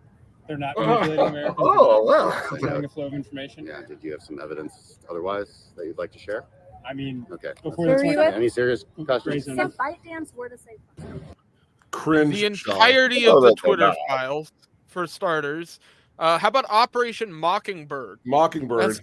They're not manipulating Americans. Oh, well. Controlling the flow of information. Yeah. Did you have some evidence otherwise that you'd like to share? I mean, okay. Before the Any serious questions? So ByteDance were to say Cringe. The entirety of the Twitter files, for starters. How about Operation Mockingbird? Mockingbird.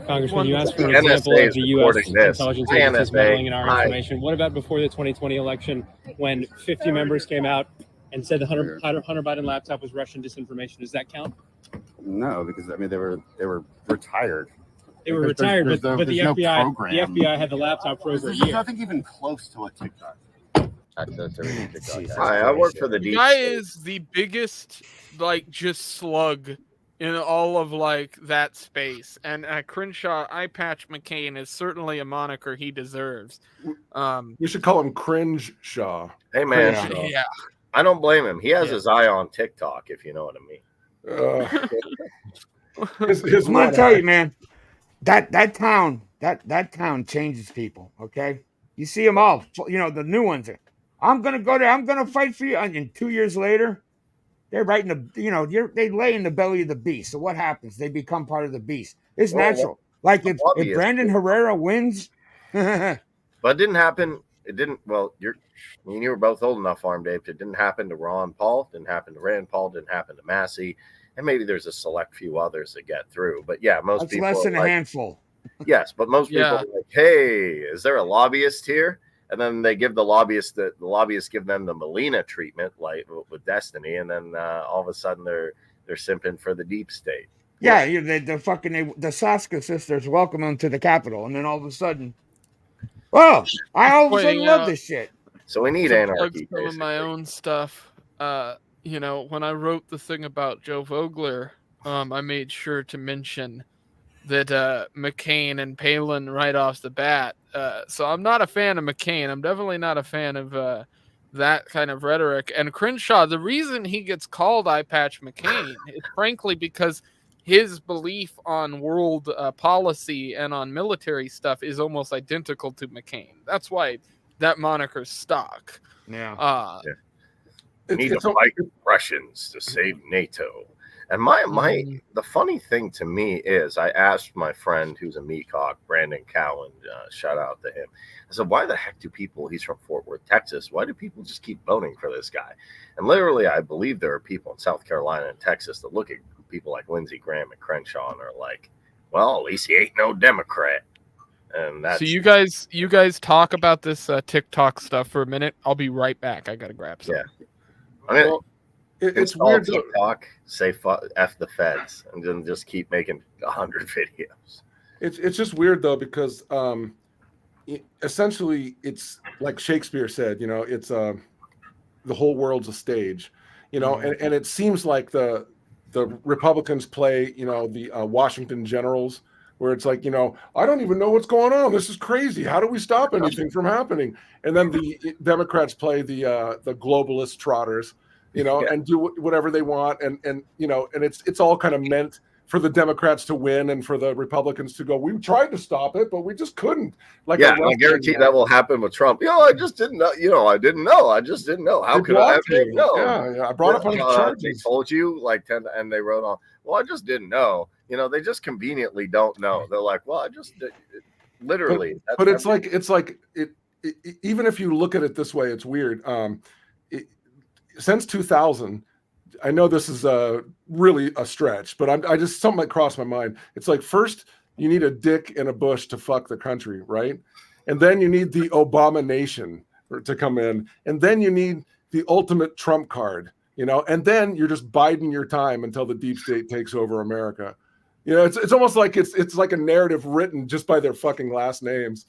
Congressman, you asked for an example of the U.S. intelligence agencies meddling in our information. What about before the 2020 election, when 50 members came out and said the Hunter Biden laptop was Russian disinformation? Does that count? No, because they were retired. They were retired, but the FBI had the laptop for over a year. There's nothing even close to what TikTok. Access to everything TikTok has. Hi, I work for the guy is the biggest, just slug in all of like that space. And Crenshaw Eye Patch McCain is certainly a moniker he deserves. You should call him Cringe Shaw. Hey man, Yeah. I don't blame him. He has his eye on TikTok, if you know what I mean. I'm gonna tell you, man, that town changes people. Okay, you see them all. You know the new ones. I'm gonna go there. I'm gonna fight for you. And 2 years later, they're right in the. They lay in the belly of the beast. So what happens? They become part of the beast. It's natural. Like if Brandon Herrera wins, but it didn't happen. It didn't. Well, you were both old enough, Armed Ape. It didn't happen to Ron Paul. Didn't happen to Rand Paul. Didn't happen to Massey. And maybe there's a select few others that get through. But yeah, most people less than a handful. Yes, but most people are like, hey, is there a lobbyist here? And then they give the lobbyists give them the Melina treatment, like with Destiny, and then all of a sudden they're simping for the deep state. Yeah, the Soskas sisters welcome them to the Capitol, and then all of a sudden, I all of a sudden love this shit. So we need anarchy. Some of my own stuff. When I wrote the thing about Joe Vogler, I made sure to mention that McCain and Palin right off the bat. So I'm not a fan of McCain. I'm definitely not a fan of that kind of rhetoric. And Crenshaw, the reason he gets called Eye Patch McCain is frankly because his belief on world policy and on military stuff is almost identical to McCain. That's why that moniker's stuck. Yeah. We need to fight Russians to save NATO. And the funny thing to me is I asked my friend who's a meatcock, Brandon Cowan, shout out to him. I said, why the heck he's from Fort Worth, Texas. Why do people just keep voting for this guy? And literally, I believe there are people in South Carolina and Texas that look at people like Lindsey Graham and Crenshaw and are like, well, at least he ain't no Democrat. And that's so you guys talk about this TikTok stuff for a minute. I'll be right back. I got to grab some. Yeah. I mean, it's weird to talk, say F the feds, and then just keep making 100 videos. It's just weird though, because essentially it's like Shakespeare said, it's the whole world's a stage, and it seems like the Republicans play, the Washington Generals, where it's like, I don't even know what's going on. This is crazy. How do we stop anything from happening? And then the Democrats play the globalist trotters, and do whatever they want. And it's all kind of meant for the Democrats to win and for the Republicans to go, we tried to stop it, but we just couldn't. I guarantee that will happen with Trump. I just didn't know. I didn't know. I just didn't know. How could I have known? Yeah. I brought up on the charges. They told you and they wrote on, well, I just didn't know. They just conveniently don't know. They're like, well, I just literally. But it's like even if you look at it this way, it's weird. Since 2000, I know this is really a stretch, but I just something that crossed my mind. It's like, first you need a Dick and a Bush to fuck the country, right? And then you need the Obama nation to come in, and then you need the ultimate Trump card, and then you're just biding your time until the deep state takes over America. It's almost like it's like a narrative written just by their fucking last names.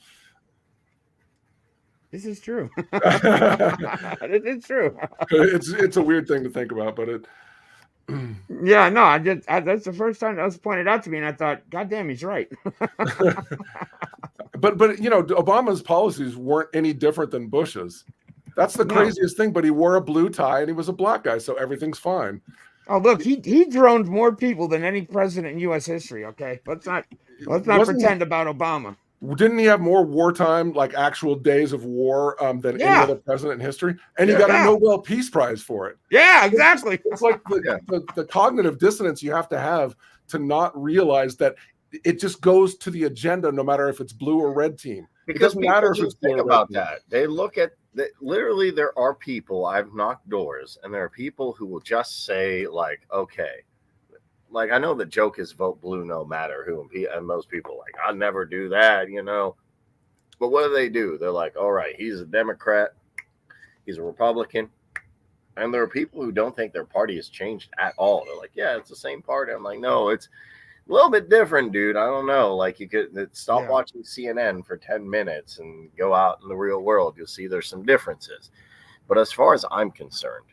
This is true. It's true. It's a weird thing to think about, but it. Yeah, no, that's the first time that was pointed out to me, and I thought, God damn, he's right. but Obama's policies weren't any different than Bush's. That's the craziest thing. But he wore a blue tie and he was a black guy, so everything's fine. Oh, look, he droned more people than any president in U.S. history. Okay, let's not pretend about Obama. Didn't he have more wartime, like actual days of war, than any other president in history? And he got a Nobel Peace Prize for it. Yeah, exactly. It's like the cognitive dissonance you have to not realize that it just goes to the agenda, no matter if it's blue or red team. Because it doesn't matter if it's blue or red about that. They look at literally, there are people, I've knocked doors, and there are people who will just say, like, okay. Like, I know the joke is vote blue no matter who, and most people are like, I'll never do that, But what do? They're like, all right, he's a Democrat, he's a Republican, and there are people who don't think their party has changed at all. They're like, yeah, it's the same party. I'm like, no, it's a little bit different, dude. I don't know. Like, you could stop watching CNN for 10 minutes and go out in the real world. You'll see there's some differences. But as far as I'm concerned,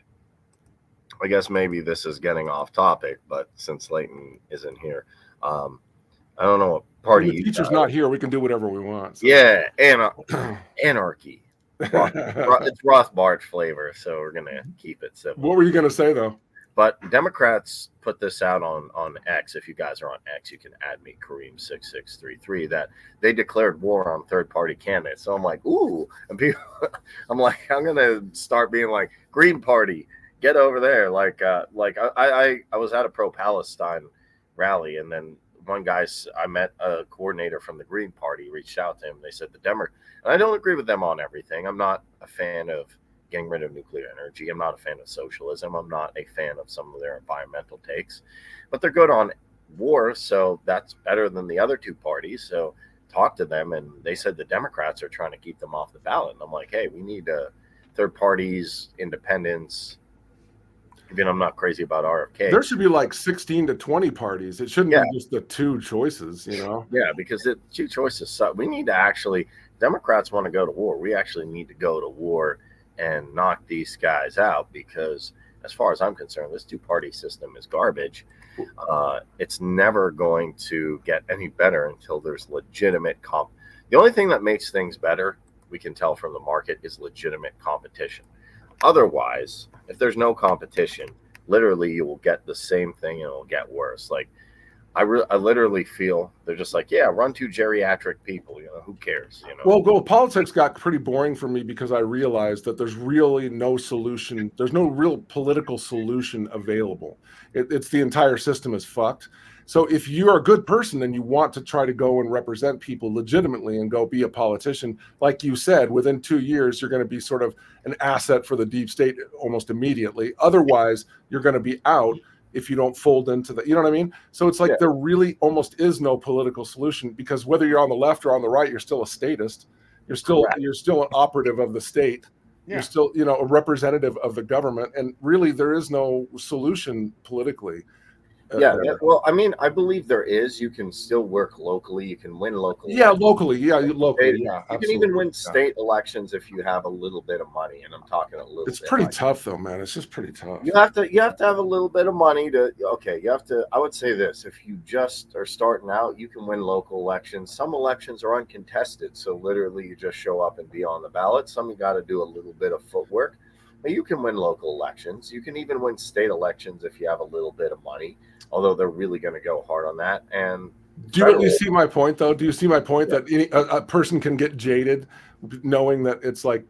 I guess maybe this is getting off topic, but since Leighton isn't here, I don't know what party. When the teacher's not here, we can do whatever we want. So. Yeah, anarchy. It's Rothbard flavor, so we're gonna keep it simple. What were you gonna say though? But Democrats put this out on X. If you guys are on X, you can add me, Kareem6633, that they declared war on third-party candidates. So I'm like, ooh, and people, I'm like, I'm gonna start being like, Green Party, get over there. Like I was at a pro-Palestine rally, and then one guy, I met a coordinator from the Green Party, reached out to him. They said the Democrats, and I don't agree with them on everything. I'm not a fan of getting rid of nuclear energy. I'm not a fan of socialism. I'm not a fan of some of their environmental takes, but they're good on war. So that's better than the other two parties. So talk to them. And they said the Democrats are trying to keep them off the ballot. And I'm like, hey, we need third parties, independence. Even I'm not crazy about RFK. There should be like 16 to 20 parties. It shouldn't be just the two choices, you know? Yeah, because the two choices suck. We need to actually, Democrats want to go to war. We actually need to go to war and knock these guys out, because as far as I'm concerned, this two-party system is garbage. It's never going to get any better until there's legitimate The only thing that makes things better, we can tell from the market, is legitimate competition. Otherwise, if there's no competition, literally you will get the same thing and it will get worse. Like I literally feel they're just like, yeah, run two geriatric people, you know, who cares, you know? Well, politics got pretty boring for me because I realized that there's really no solution. There's no real political solution available. It's the entire system is fucked. So if you're a good person and you want to try to go and represent people legitimately and go be a politician, like you said, within 2 years, you're going to be sort of an asset for the deep state almost immediately. Otherwise, you're going to be out if you don't fold into the, you know what I mean? So it's like there really almost is no political solution, because whether you're on the left or on the right, you're still a statist. You're still an operative of the state. Yeah. You're still, you know, a representative of the government. And really there is no solution politically. Well, I mean, I believe there is. You can still work locally. You can win locally. Yeah, locally. Yeah, locally. Yeah, you can even win state elections if you have a little bit of money. And I'm talking a little. It's pretty tough, though, man. It's just pretty tough. You have to have a little bit of money to. Okay, you have to. I would say this: if you just are starting out, you can win local elections. Some elections are uncontested, so literally you just show up and be on the ballot. Some you got to do a little bit of footwork. But you can win local elections. You can even win state elections if you have a little bit of money, although they're really going to go hard on that. And do you really see my point, though? Do you see my point that a person can get jaded knowing that it's like,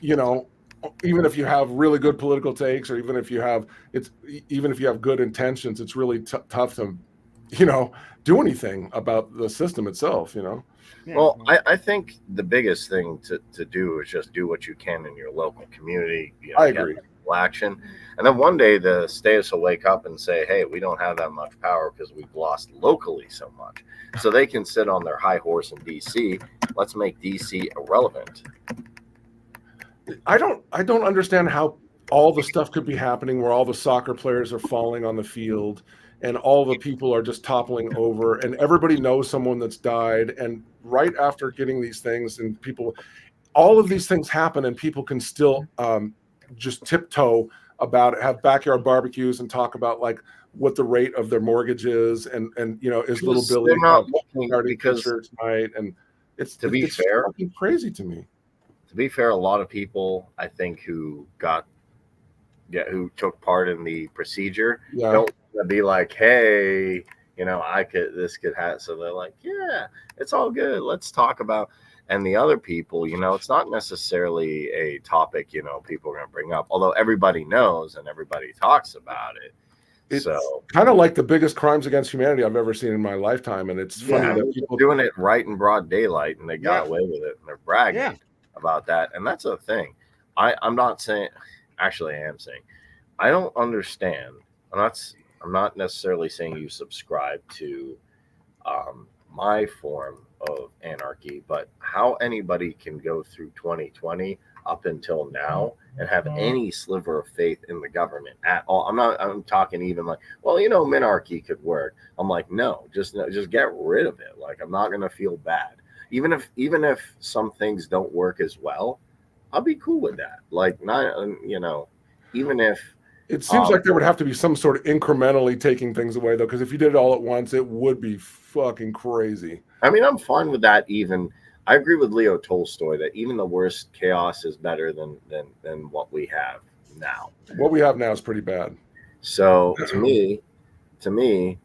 you know, even if you have really good political takes, or even if you have good intentions, it's really tough to, you know, do anything about the system itself, you know? Well, I think the biggest thing to do is just do what you can in your local community. You know, I agree. Action, and then one day the states will wake up and say, "Hey, we don't have that much power because we've lost locally so much." So they can sit on their high horse in DC. Let's make DC irrelevant. I don't understand how all the stuff could be happening where all the soccer players are falling on the field and all the people are just toppling over, and everybody knows someone that's died. And right after getting these things, and people, all of these things happen, and people can still just tiptoe about it, have backyard barbecues and talk about like what the rate of their mortgage is, and you know, is little Billy starting church tonight, and it's fair, fucking crazy to me. To be fair, a lot of people, I think, who took part in the procedure don't want to be like, hey, you know, this could happen. So they're like, yeah, it's all good. Let's talk about. And the other people, you know, it's not necessarily a topic, you know, people are going to bring up, although everybody knows and everybody talks about it. It's kind of like the biggest crimes against humanity I've ever seen in my lifetime. And it's funny that people doing it right in broad daylight, and they got away with it, and they're bragging about that. And that's a thing. I'm not saying, actually I am saying, I don't understand. I'm not necessarily saying you subscribe to my form of anarchy, but how anybody can go through 2020 up until now and have any sliver of faith in the government at all. I'm talking even like, well, you know, minarchy could work. I'm like, no, just get rid of it. Like, I'm not going to feel bad. Even if some things don't work as well, I'll be cool with that. Like, not, you know, even if It seems like there would have to be some sort of incrementally taking things away, though, because if you did it all at once, it would be fucking crazy. I mean, I'm fine with that. Even I agree with Leo Tolstoy that even the worst chaos is better than what we have now. What we have now is pretty bad. So to me,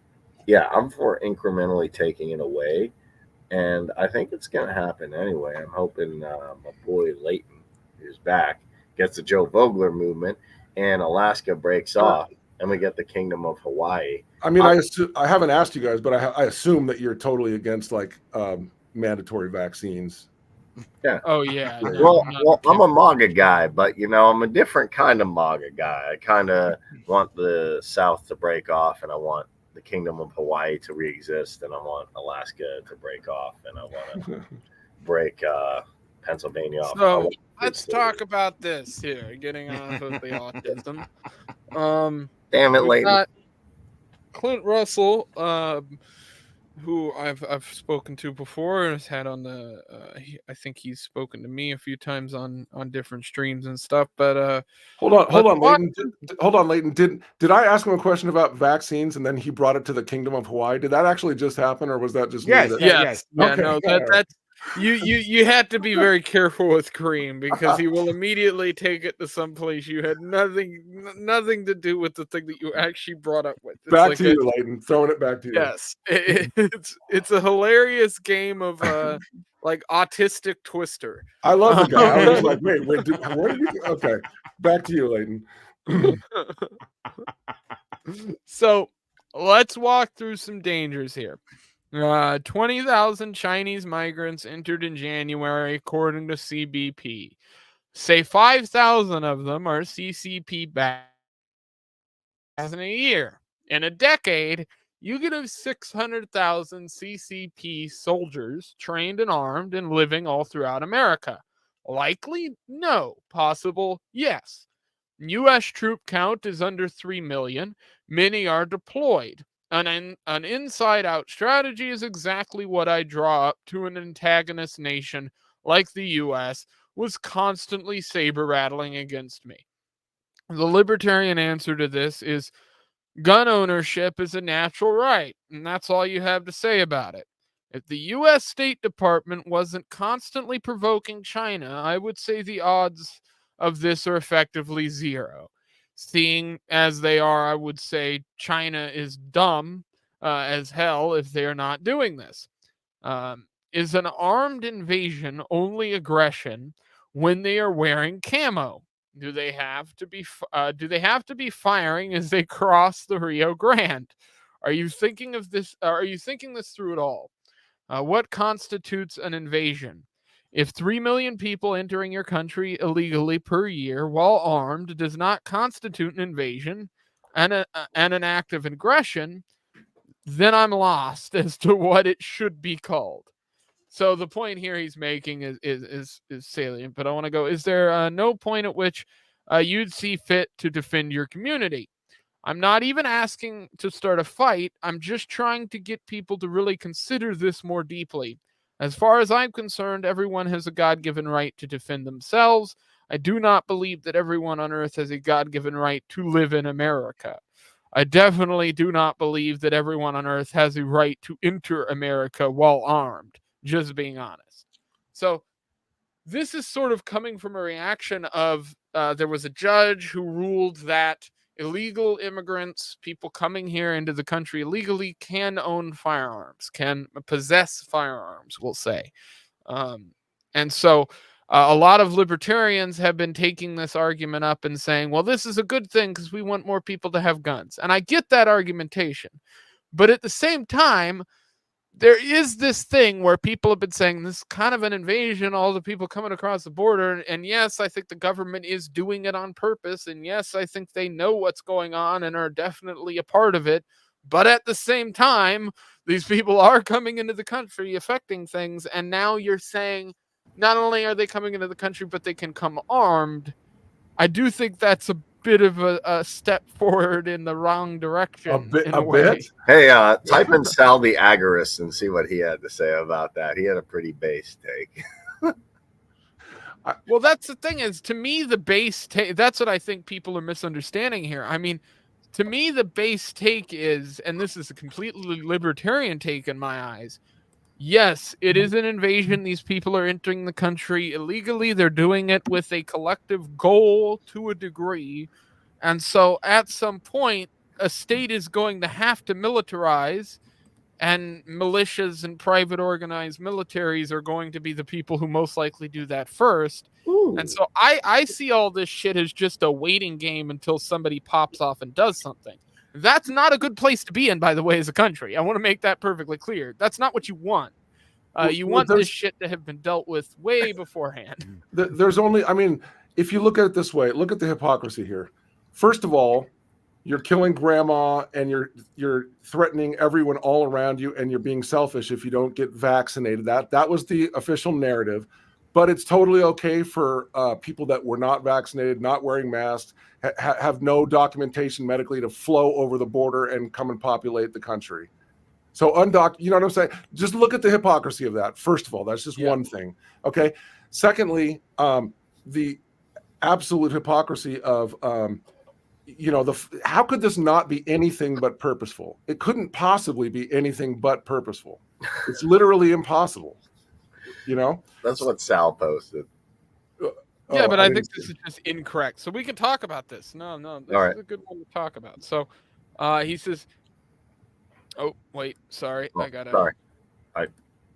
yeah, I'm for incrementally taking it away, and I think it's gonna happen anyway. I'm hoping my boy Leighton, who's back, gets the Joe Vogler movement, and Alaska breaks off, and we get the Kingdom of Hawaii. I mean, I haven't asked you guys, but I assume that you're totally against like mandatory vaccines. Yeah. Oh yeah. Well, I'm a MAGA guy, but I'm a different kind of MAGA guy. I kind of want the South to break off, and I want the Kingdom of Hawaii to re-exist, and I want Alaska to break off, and I want to break Pennsylvania off. So let's talk about this here. Getting off of the autism. Damn it, Leighton. Got Clint Russell, who I've spoken to before, and has had on the. I think he's spoken to me a few times on different streams and stuff. But hold on, Leighton. Did I ask him a question about vaccines and then he brought it to the Kingdom of Hawaii? Did that actually just happen, or was that just yes? me? Yes. Yeah, okay. No, that's. You had to be very careful with Kareem because he will immediately take it to some place you had nothing to do with the thing that you actually brought up with. It's Back like to you, Leighton. Throwing it back to you. Yes, it's a hilarious game of like autistic Twister. I love the guy. I was like, wait, what did you? Okay, back to you, Leighton. So let's walk through some dangers here. 20,000 Chinese migrants entered in January, according to CBP. Say 5,000 of them are CCP back in a year. In a decade, you could have 600,000 CCP soldiers trained and armed and living all throughout America. Likely? No. Possible? Yes. U.S. troop count is under 3 million. Many are deployed. An inside-out strategy is exactly what I draw up to an antagonist nation like the U.S. was constantly saber-rattling against me. The libertarian answer to this is gun ownership is a natural right, and that's all you have to say about it. If the U.S. State Department wasn't constantly provoking China, I would say the odds of this are effectively zero. Seeing as they are, I would say China is dumb as hell if they're not doing this. Is an armed invasion only aggression when they are wearing camo? Do they have to be firing as they cross the Rio Grande? Are you thinking this through at all? What constitutes an invasion? If 3 million people entering your country illegally per year while armed does not constitute an invasion and an act of aggression, then I'm lost as to what it should be called. So the point here he's making is salient, but I want to go, is there no point at which you'd see fit to defend your community? I'm not even asking to start a fight. I'm just trying to get people to really consider this more deeply. As far as I'm concerned, everyone has a God-given right to defend themselves. I do not believe that everyone on earth has a God-given right to live in America. I definitely do not believe that everyone on earth has a right to enter America while armed, just being honest. So this is sort of coming from a reaction of there was a judge who ruled that illegal immigrants, people coming here into the country illegally, can own firearms, can possess firearms, we'll say. And so a lot of libertarians have been taking this argument up and saying, well, this is a good thing because we want more people to have guns. And I get that argumentation. But at the same time, there is this thing where people have been saying this is kind of an invasion, all the people coming across the border. And yes, I think the government is doing it on purpose. And yes, I think they know what's going on and are definitely a part of it. But at the same time, these people are coming into the country affecting things. And now you're saying not only are they coming into the country, but they can come armed. I do think that's a bit of a step forward in the wrong direction. A bit? Hey, type in Sal the Agorist and see what he had to say about that. He had a pretty base take. Well, that's the thing is, to me, the base take, that's what I think people are misunderstanding here. I mean, to me, the base take is, and this is a completely libertarian take in my eyes, yes, it is an invasion. These people are entering the country illegally. They're doing it with a collective goal to a degree. And so at some point, a state is going to have to militarize, and militias and private organized militaries are going to be the people who most likely do that first. Ooh. And so I see all this shit as just a waiting game until somebody pops off and does something. That's not a good place to be in, by the way, as a country. I want to make that perfectly clear. That's not what you want. You want this shit to have been dealt with way beforehand. There's only, I mean, if you look at it this way, look at the hypocrisy here. First of all, you're killing grandma and you're threatening everyone all around you, and you're being selfish if you don't get vaccinated. That was the official narrative. But it's totally okay for people that were not vaccinated, not wearing masks, have no documentation medically to flow over the border and come and populate the country. So you know what I'm saying? Just look at the hypocrisy of that. First of all, that's just one thing. Okay. Secondly, the absolute hypocrisy of, how could this not be anything but purposeful? It couldn't possibly be anything but purposeful. It's literally impossible. That's what Sal posted. Yeah, but I think this is just incorrect. So we can talk about this. No, this is a good one to talk about. So he says, oh, wait, sorry. I got it. Sorry.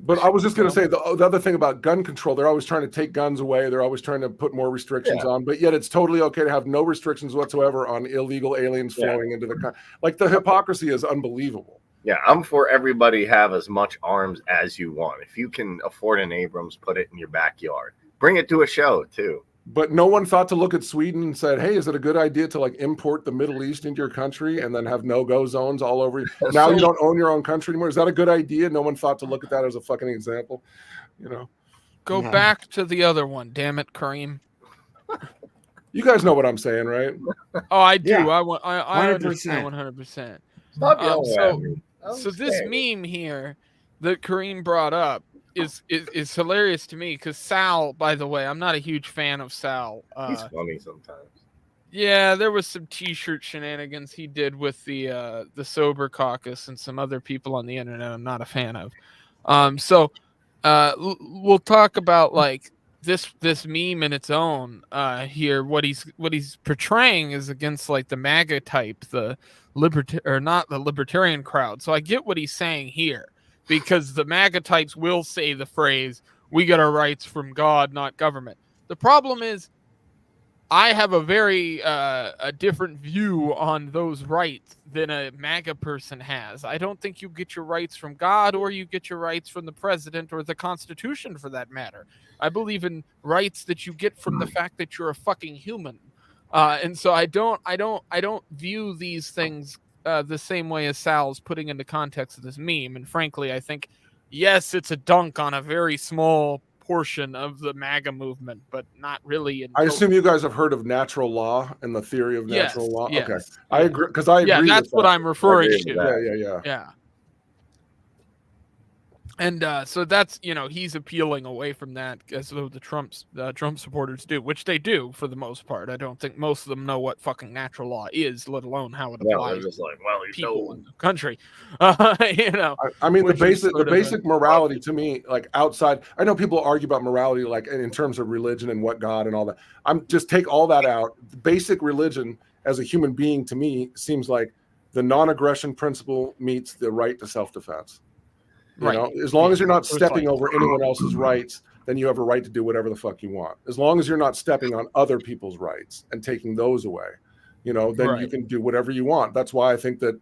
But I was just going to say the other thing about gun control, they're always trying to take guns away. They're always trying to put more restrictions on, but yet it's totally okay to have no restrictions whatsoever on illegal aliens flowing into the country. Like, the hypocrisy is unbelievable. Yeah, I'm for everybody have as much arms as you want. If you can afford an Abrams, put it in your backyard. Bring it to a show too. But no one thought to look at Sweden and said, hey, is it a good idea to import the Middle East into your country and then have no-go zones all over you? Now you don't own your own country anymore. Is that a good idea? No one thought to look at that as a fucking example. Go back to the other one. Damn it, Kareem. You guys know what I'm saying, right? Oh, I do. Yeah. I understand 100%. Stop yelling at me. So this meme here that Kareem brought up is hilarious to me, because Sal, by the way, I'm not a huge fan of Sal. He's funny sometimes. Yeah, there was some t-shirt shenanigans he did with the Sober Caucus and some other people on the internet I'm not a fan of. We'll talk about this meme in its own here. What he's portraying is against the MAGA type, the not the libertarian crowd. So I get what he's saying here, because the MAGA types will say the phrase, "We get our rights from God, not government." The problem is, I have a very a different view on those rights than a MAGA person has. I don't think you get your rights from God, or you get your rights from the president or the Constitution, for that matter. I believe in rights that you get from the fact that you're a fucking human, and so I don't view these things the same way as Sal's putting into context of this meme. And frankly, I think, yes, it's a dunk on a very small portion of the MAGA movement, but not really. I assume you guys have heard of natural law and the theory of natural law. Yes, okay, I agree, because I agree. Yeah, that's what I'm referring to. Yeah. And so that's, he's appealing away from that, as though the Trump supporters do, which they do for the most part. I don't think most of them know what fucking natural law is, let alone how it applies. They're just he's people in the country. I mean, the basic morality to me, outside. I know people argue about morality, in terms of religion and what God and all that. I'm just take all that out. Basic religion as a human being to me seems like the non-aggression principle meets the right to self-defense. As long as you're not stepping over anyone else's rights, then you have a right to do whatever the fuck you want. As long as you're not stepping on other people's rights and taking those away, then you can do whatever you want. That's why I think that,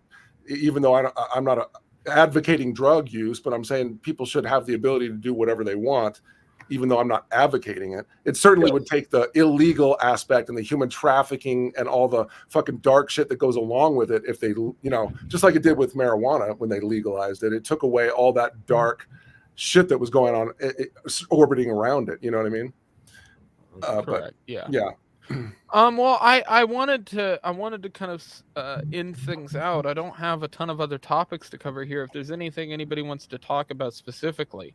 even though I'm not advocating drug use, but I'm saying people should have the ability to do whatever they want, even though I'm not advocating it. It certainly would take the illegal aspect and the human trafficking and all the fucking dark shit that goes along with it. If they, just like it did with marijuana when they legalized it, it took away all that dark shit that was going on, orbiting around it. You know what I mean? Correct. Yeah. Well, I wanted to kind of end things out. I don't have a ton of other topics to cover here. If there's anything anybody wants to talk about specifically,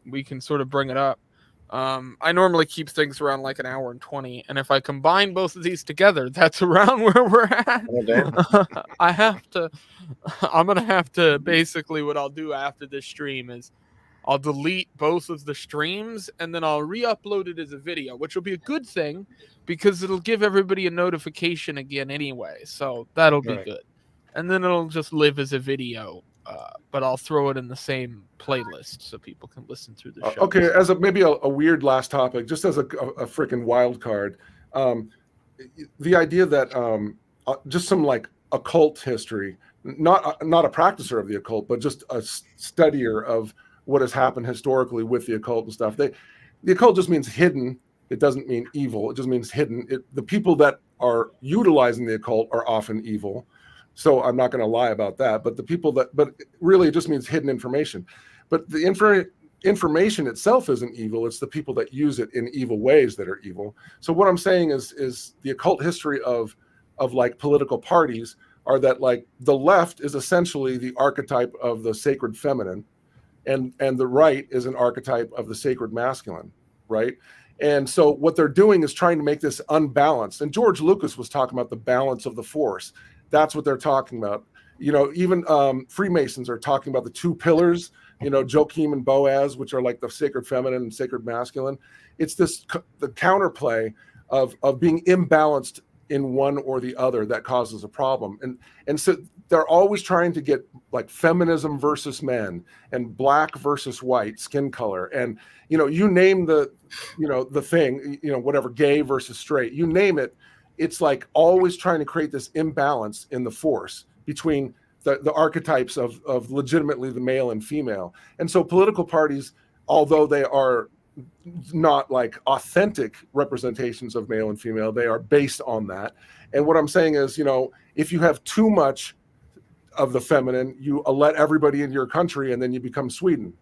we can sort of bring it up. I normally keep things around like an hour and 20, and if I combine both of these together, that's around where we're at. Oh, damn. I'm gonna have to basically what I'll do after this stream is I'll delete both of the streams and then I'll re-upload it as a video, which will be a good thing because it'll give everybody a notification again anyway. So that'll be good. And then it'll just live as a video, but I'll throw it in the same playlist so people can listen through the show. Okay, as maybe a weird last topic, just as a freaking wild card, the idea that just some like occult history, not a practicer of the occult, but just a studier of what has happened historically with the occult and stuff. The occult just means hidden. It doesn't mean evil. It just means hidden. The people that are utilizing the occult are often evil. So I'm not going to lie about that. But but really it just means hidden information. But the information itself isn't evil. It's the people that use it in evil ways that are evil. So what I'm saying is the occult history of like political parties are that like the left is essentially the archetype of the sacred feminine, and the right is an archetype of the sacred masculine, right? And so what they're doing is trying to make this unbalanced. And George Lucas was talking about the balance of the force. That's what they're talking about. You know, even Freemasons are talking about the two pillars, you know, Joachim and Boaz, which are like the sacred feminine and sacred masculine. It's the counterplay of being imbalanced in one or the other that causes a problem. And so they're always trying to get like feminism versus men and black versus white skin color. And, you know, you name the thing, you know, whatever, gay versus straight, you name it. It's like always trying to create this imbalance in the force between the archetypes of legitimately the male and female. And so political parties, although they are not like authentic representations of male and female, they are based on that. And what I'm saying is, you know, if you have too much of the feminine, you let everybody in your country and then you become Sweden.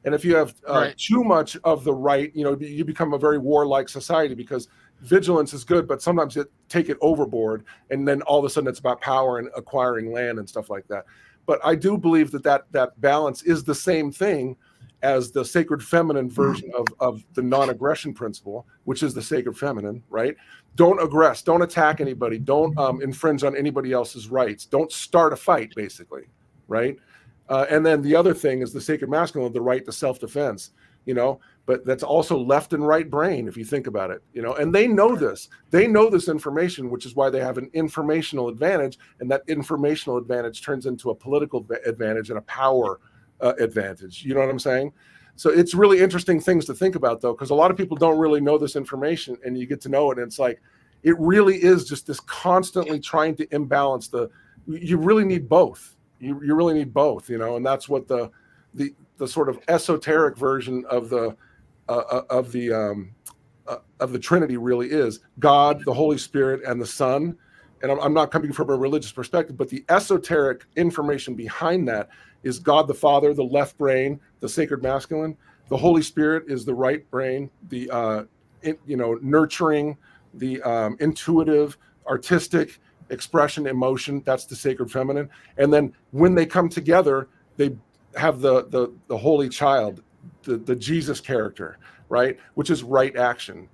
And if you have too much of the right, you know, you become a very warlike society because vigilance is good, but sometimes you take it overboard and then all of a sudden it's about power and acquiring land and stuff like that. But I do believe that balance is the same thing as the sacred feminine version of the non-aggression principle, which is the sacred feminine, right? Don't aggress, don't attack anybody, don't infringe on anybody else's rights, don't start a fight, basically, right? And then the other thing is the sacred masculine, the right to self-defense, you know, but that's also left and right brain, if you think about it, you know, and they know this information, which is why they have an informational advantage, and that informational advantage turns into a political advantage and a power advantage. You know what I'm saying? So it's really interesting things to think about, though, because a lot of people don't really know this information, and you get to know it, and it's like, it really is just this constantly trying to imbalance you really need both. You really need both, you know, and that's what the sort of esoteric version of the Trinity really is: God, the Holy Spirit, and the Son. And I'm not coming from a religious perspective, but the esoteric information behind that is God the Father, the left brain, the sacred masculine. The Holy Spirit is the right brain, the nurturing, the intuitive, artistic expression, emotion. That's the sacred feminine. And then when they come together, they have the Holy Child, the Jesus character, right? Which is right action.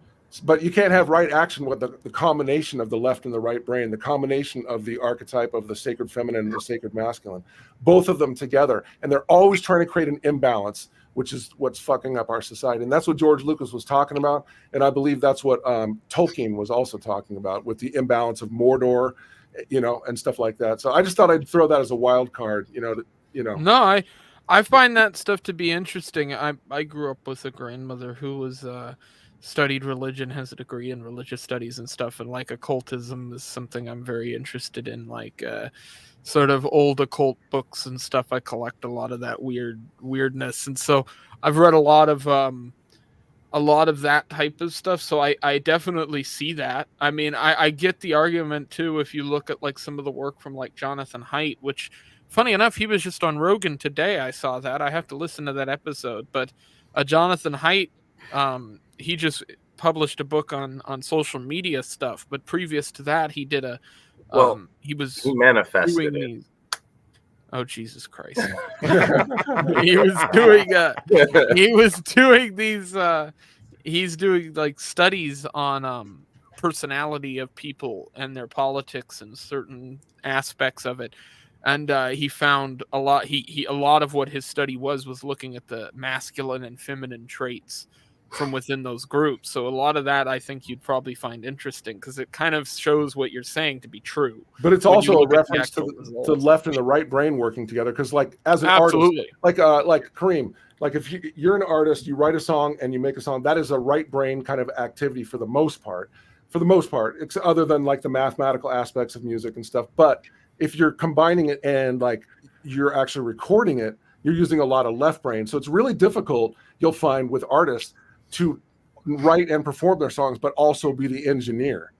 But you can't have right action with the combination of the left and the right brain, the combination of the archetype of the sacred feminine and the sacred masculine, both of them together. And they're always trying to create an imbalance, which is what's fucking up our society. And that's what George Lucas was talking about. And I believe that's what Tolkien was also talking about with the imbalance of Mordor, you know, and stuff like that. So I just thought I'd throw that as a wild card, you know. No, I find that stuff to be interesting. I grew up with a grandmother who was studied religion, has a degree in religious studies and stuff, and like occultism is something I'm very interested in, like sort of old occult books and stuff. I collect a lot of that weirdness, and so I've read a lot of that type of stuff. So I definitely see that. I mean, I get the argument too if you look at like some of the work from like Jonathan Haidt, which funny enough, he was just on Rogan today. I saw that. I have to listen to that episode, but Jonathan Haidt, he just published a book on social media stuff, but previous to that, he did he manifested it. Oh, Jesus Christ. He was doing these he's doing like studies on personality of people and their politics and certain aspects of it. And he found a lot. A lot of what his study was looking at the masculine and feminine traits from within those groups. So a lot of that I think you'd probably find interesting because it kind of shows what you're saying to be true. But it's also a reference to the left and the right brain working together. Because like as an artist, like Kareem, like if you're an artist, you write a song and you make a song, that is a right brain kind of activity for the most part. It's other than like the mathematical aspects of music and stuff. But if you're combining it and like you're actually recording it, you're using a lot of left brain. So it's really difficult, you'll find, with artists to write and perform their songs, but also be the engineer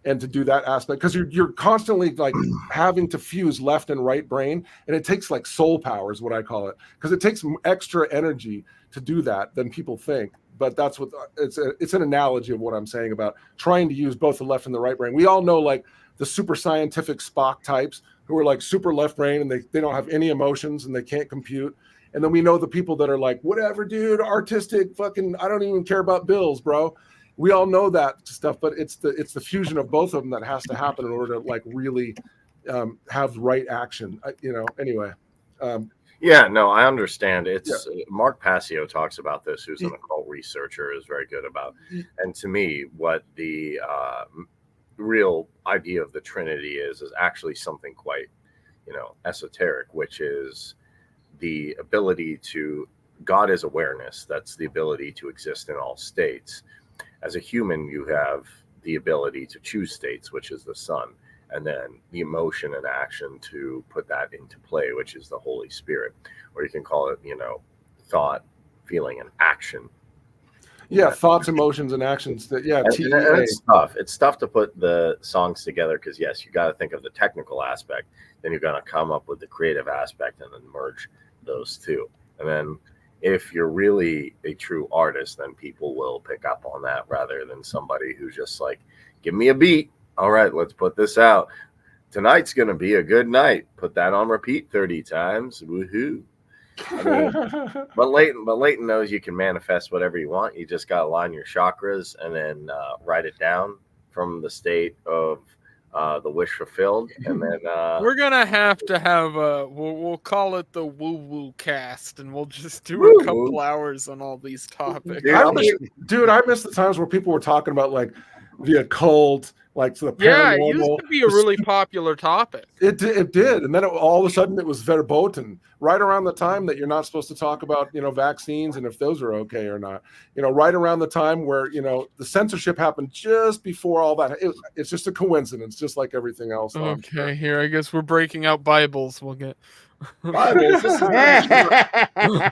and to do that aspect. Because you're constantly like having to fuse left and right brain. And it takes like soul power is what I call it. Because it takes extra energy to do that than people think. But that's what it's an analogy of what I'm saying about trying to use both the left and the right brain. We all know like the super scientific Spock types who are like super left brain and they don't have any emotions and they can't compute. And then we know the people that are like, whatever, dude, artistic, fucking, I don't even care about bills, bro. We all know that stuff, but it's the fusion of both of them that has to happen in order to like really have right action. Anyway. Yeah, no, I understand. It's Mark Passio talks about this, who's an occult researcher, is very good about. And to me, what the real idea of the Trinity is actually something quite, esoteric, which is the ability to, God is awareness. That's the ability to exist in all states. As a human, you have the ability to choose states, which is the sun, and then the emotion and action to put that into play, which is the Holy Spirit, or you can call it, thought, feeling, and action. Yeah, thoughts, emotions, and actions. And it's tough. It's tough to put the songs together because, yes, you got to think of the technical aspect. Then you're going to come up with the creative aspect and then merge those two. And then if you're really a true artist, then people will pick up on that rather than somebody who's just like, give me a beat. All right, let's put this out. Tonight's going to be a good night. Put that on repeat 30 times. Woohoo. I mean, but Leighton knows you can manifest whatever you want. You just got to line your chakras and then write it down from the state of the wish fulfilled. And then we're going to have we'll call it the woo-woo cast, and we'll just do a couple hours on all these topics. Dude, I miss the times where people were talking about like the occult, like to the paranormal. Yeah, it used to be a really popular topic. It did, and then all of a sudden it was verboten. Right around the time that you're not supposed to talk about vaccines and if those are okay or not. Right around the time where the censorship happened just before all that. It's just a coincidence, just like everything else. Okay, here I guess we're breaking out Bibles. We'll get. Bibles.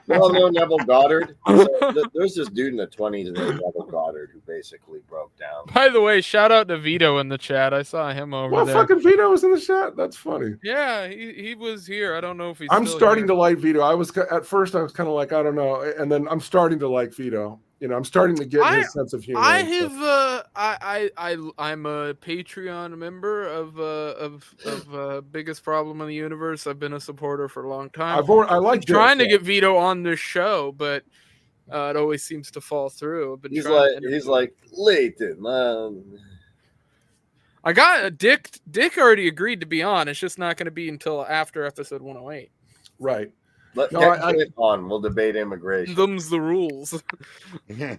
Well, no, Neville Goddard. So, there's this dude in the 20s named Neville Goddard who basically broke down. By the way, shout out to Vito in the chat. I saw him over there. Fucking Vito was in the chat. That's funny. Yeah, he was here. I don't know if he's. I'm starting to like Vito. At first I was kind of like, I don't know, and then I'm starting to like Vito. I'm starting to get his sense of humor. I'm a Patreon member of Biggest Problem in the Universe. I've been a supporter for a long time. I like trying to get Vito on this show, but it always seems to fall through. He's like Leighton. I got Dick. Dick already agreed to be on. It's just not going to be until after episode 108. Right. Let's get it on. We'll debate immigration. Them's the rules. Yeah.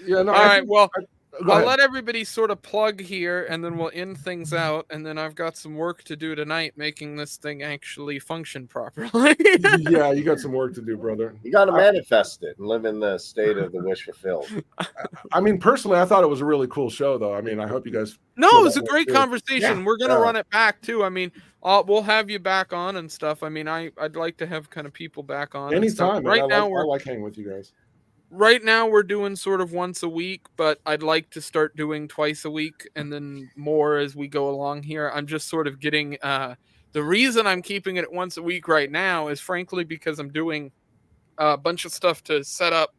All right. Well, I'll let everybody sort of plug here, and then we'll end things out. And then I've got some work to do tonight, making this thing actually function properly. Yeah, you got some work to do, brother. You got to manifest it and live in the state of the wish fulfilled. I mean, personally, I thought it was a really cool show, though. I mean, I hope you guys. No, it was a great conversation. Yeah. We're gonna run it back too. I mean, we'll have you back on and stuff. I mean, I'd like to have kind of people back on anytime. Right now, I like hanging with you guys. Right now, we're doing sort of once a week, but I'd like to start doing twice a week and then more as we go along here. I'm just sort of getting the reason I'm keeping it once a week right now is frankly because I'm doing a bunch of stuff to set up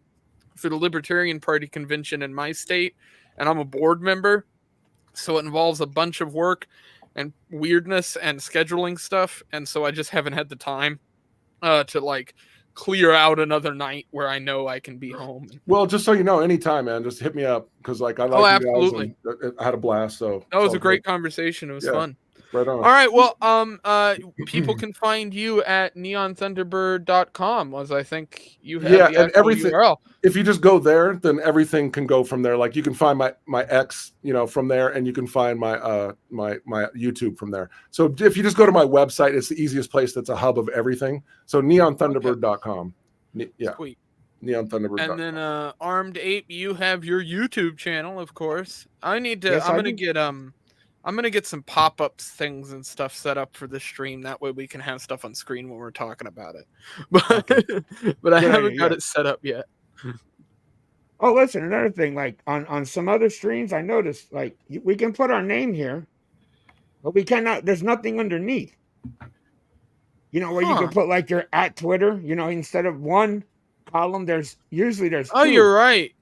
for the Libertarian Party convention in my state, and I'm a board member. So it involves a bunch of work and weirdness and scheduling stuff. And so I just haven't had the time to like clear out another night where I know I can be home. Well, just so you know, anytime, man, just hit me up because like I like you absolutely. guys and I had a blast. So that was a great conversation. It was fun. Right on. All right. Well, people can find you at neonthunderbird.com, as I think you have the and everything. URL. If you just go there, then everything can go from there. Like you can find my ex, from there, and you can find my my YouTube from there. So if you just go to my website, it's the easiest place. That's a hub of everything. So neonthunderbird.com. Sweet. Neonthunderbird.com. And then Armed Ape, you have your YouTube channel, of course. I need to. Yes, I'm gonna get some pop-ups things and stuff set up for the stream. That way we can have stuff on screen when we're talking about it. But I haven't got it set up yet. Oh, listen, another thing, like on some other streams, I noticed like we can put our name here, but we cannot. There's nothing underneath. Where you can put like your at Twitter. Instead of one column, there's usually two. Oh, you're right.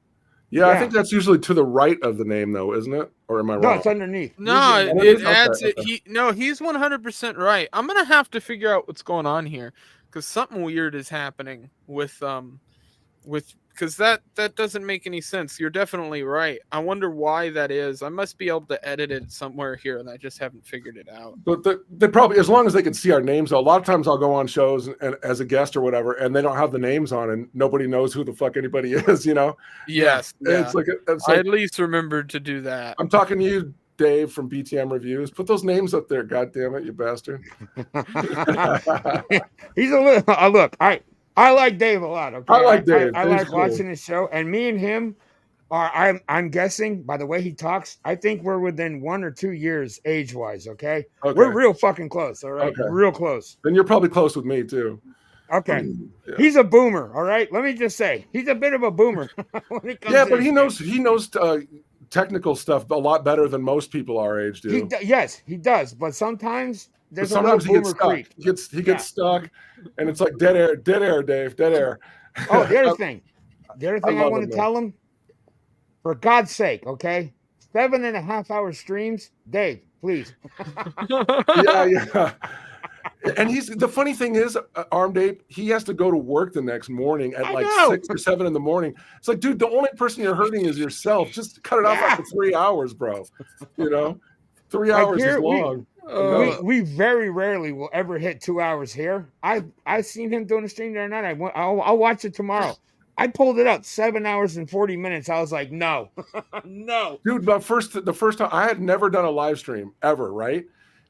Yeah, I think that's usually to the right of the name, though, isn't it? Or am I wrong? No, it's underneath. No, Usually it adds it. He's 100% right. I'm gonna have to figure out what's going on here because something weird is happening with because that doesn't make any sense. You're definitely right. I wonder why that is. I must be able to edit it somewhere here, and I just haven't figured it out. But they probably, as long as they can see our names, though, a lot of times I'll go on shows and as a guest or whatever, and they don't have the names on, and nobody knows who the fuck anybody is. Yes, It's like I at least remembered to do that. I'm talking to you, Dave from BTM Reviews. Put those names up there, God damn it, you bastard. He's a little look. I like Dave a lot. Okay, I like Dave. I like watching his show, and me and him are. I'm guessing by the way he talks. I think we're within 1 or 2 years age wise. Okay, we're real fucking close. All right, real close. Then you're probably close with me too. Okay, he's a boomer. All right, let me just say he's a bit of a boomer. But he knows technical stuff a lot better than most people our age do. Yes, he does. But sometimes there's sometimes he gets stuck. He gets stuck, and it's like dead air, Dave, dead air. Oh, the other thing I want to tell him, for God's sake, okay, 7.5 hour streams, Dave, please. yeah. And the funny thing is, Armed Ape, he has to go to work the next morning at 6 or 7 in the morning. It's like, dude, the only person you're hurting is yourself. Just cut it off after 3 hours, bro. 3 hours is long. We very rarely will ever hit 2 hours here. I've seen him doing a stream the other night. I'll watch it tomorrow. I pulled it up 7 hours and 40 minutes. I was like, no, no, dude. But the first time I had never done a live stream ever, right?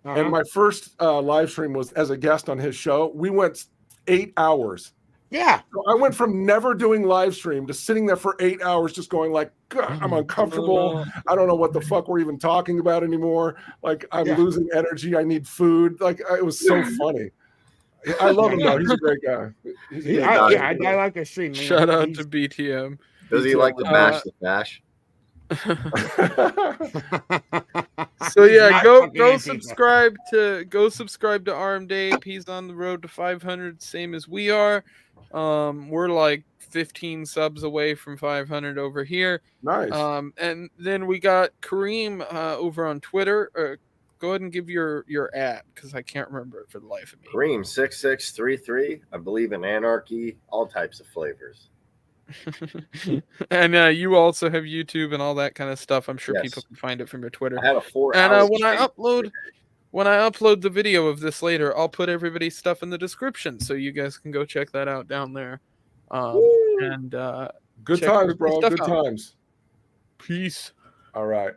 And my first live stream was as a guest on his show. We went 8 hours. Yeah. So I went from never doing live stream to sitting there for 8 hours just going like, I'm uncomfortable. I don't know what the fuck we're even talking about anymore. Like I'm losing energy. I need food. Like it was so funny. I love him though. He's a great guy. I like his stream. Man. Shout out to BTM. Does he like to bash the bash? So yeah, go subscribe to Armed Ape. He's on the road to 500, same as we are. We're like 15 subs away from 500 over here. Nice. And then we got Kareem over on Twitter. Go ahead and give your at because I can't remember it for the life of me. Kareem 6633. I believe in anarchy, all types of flavors. And you also have YouTube and all that kind of stuff. I'm sure people can find it from your Twitter. I had a 4 and hour when I upload the video of this later, I'll put everybody's stuff in the description so you guys can go check that out down there. Good times, bro. Good times. Peace. All right.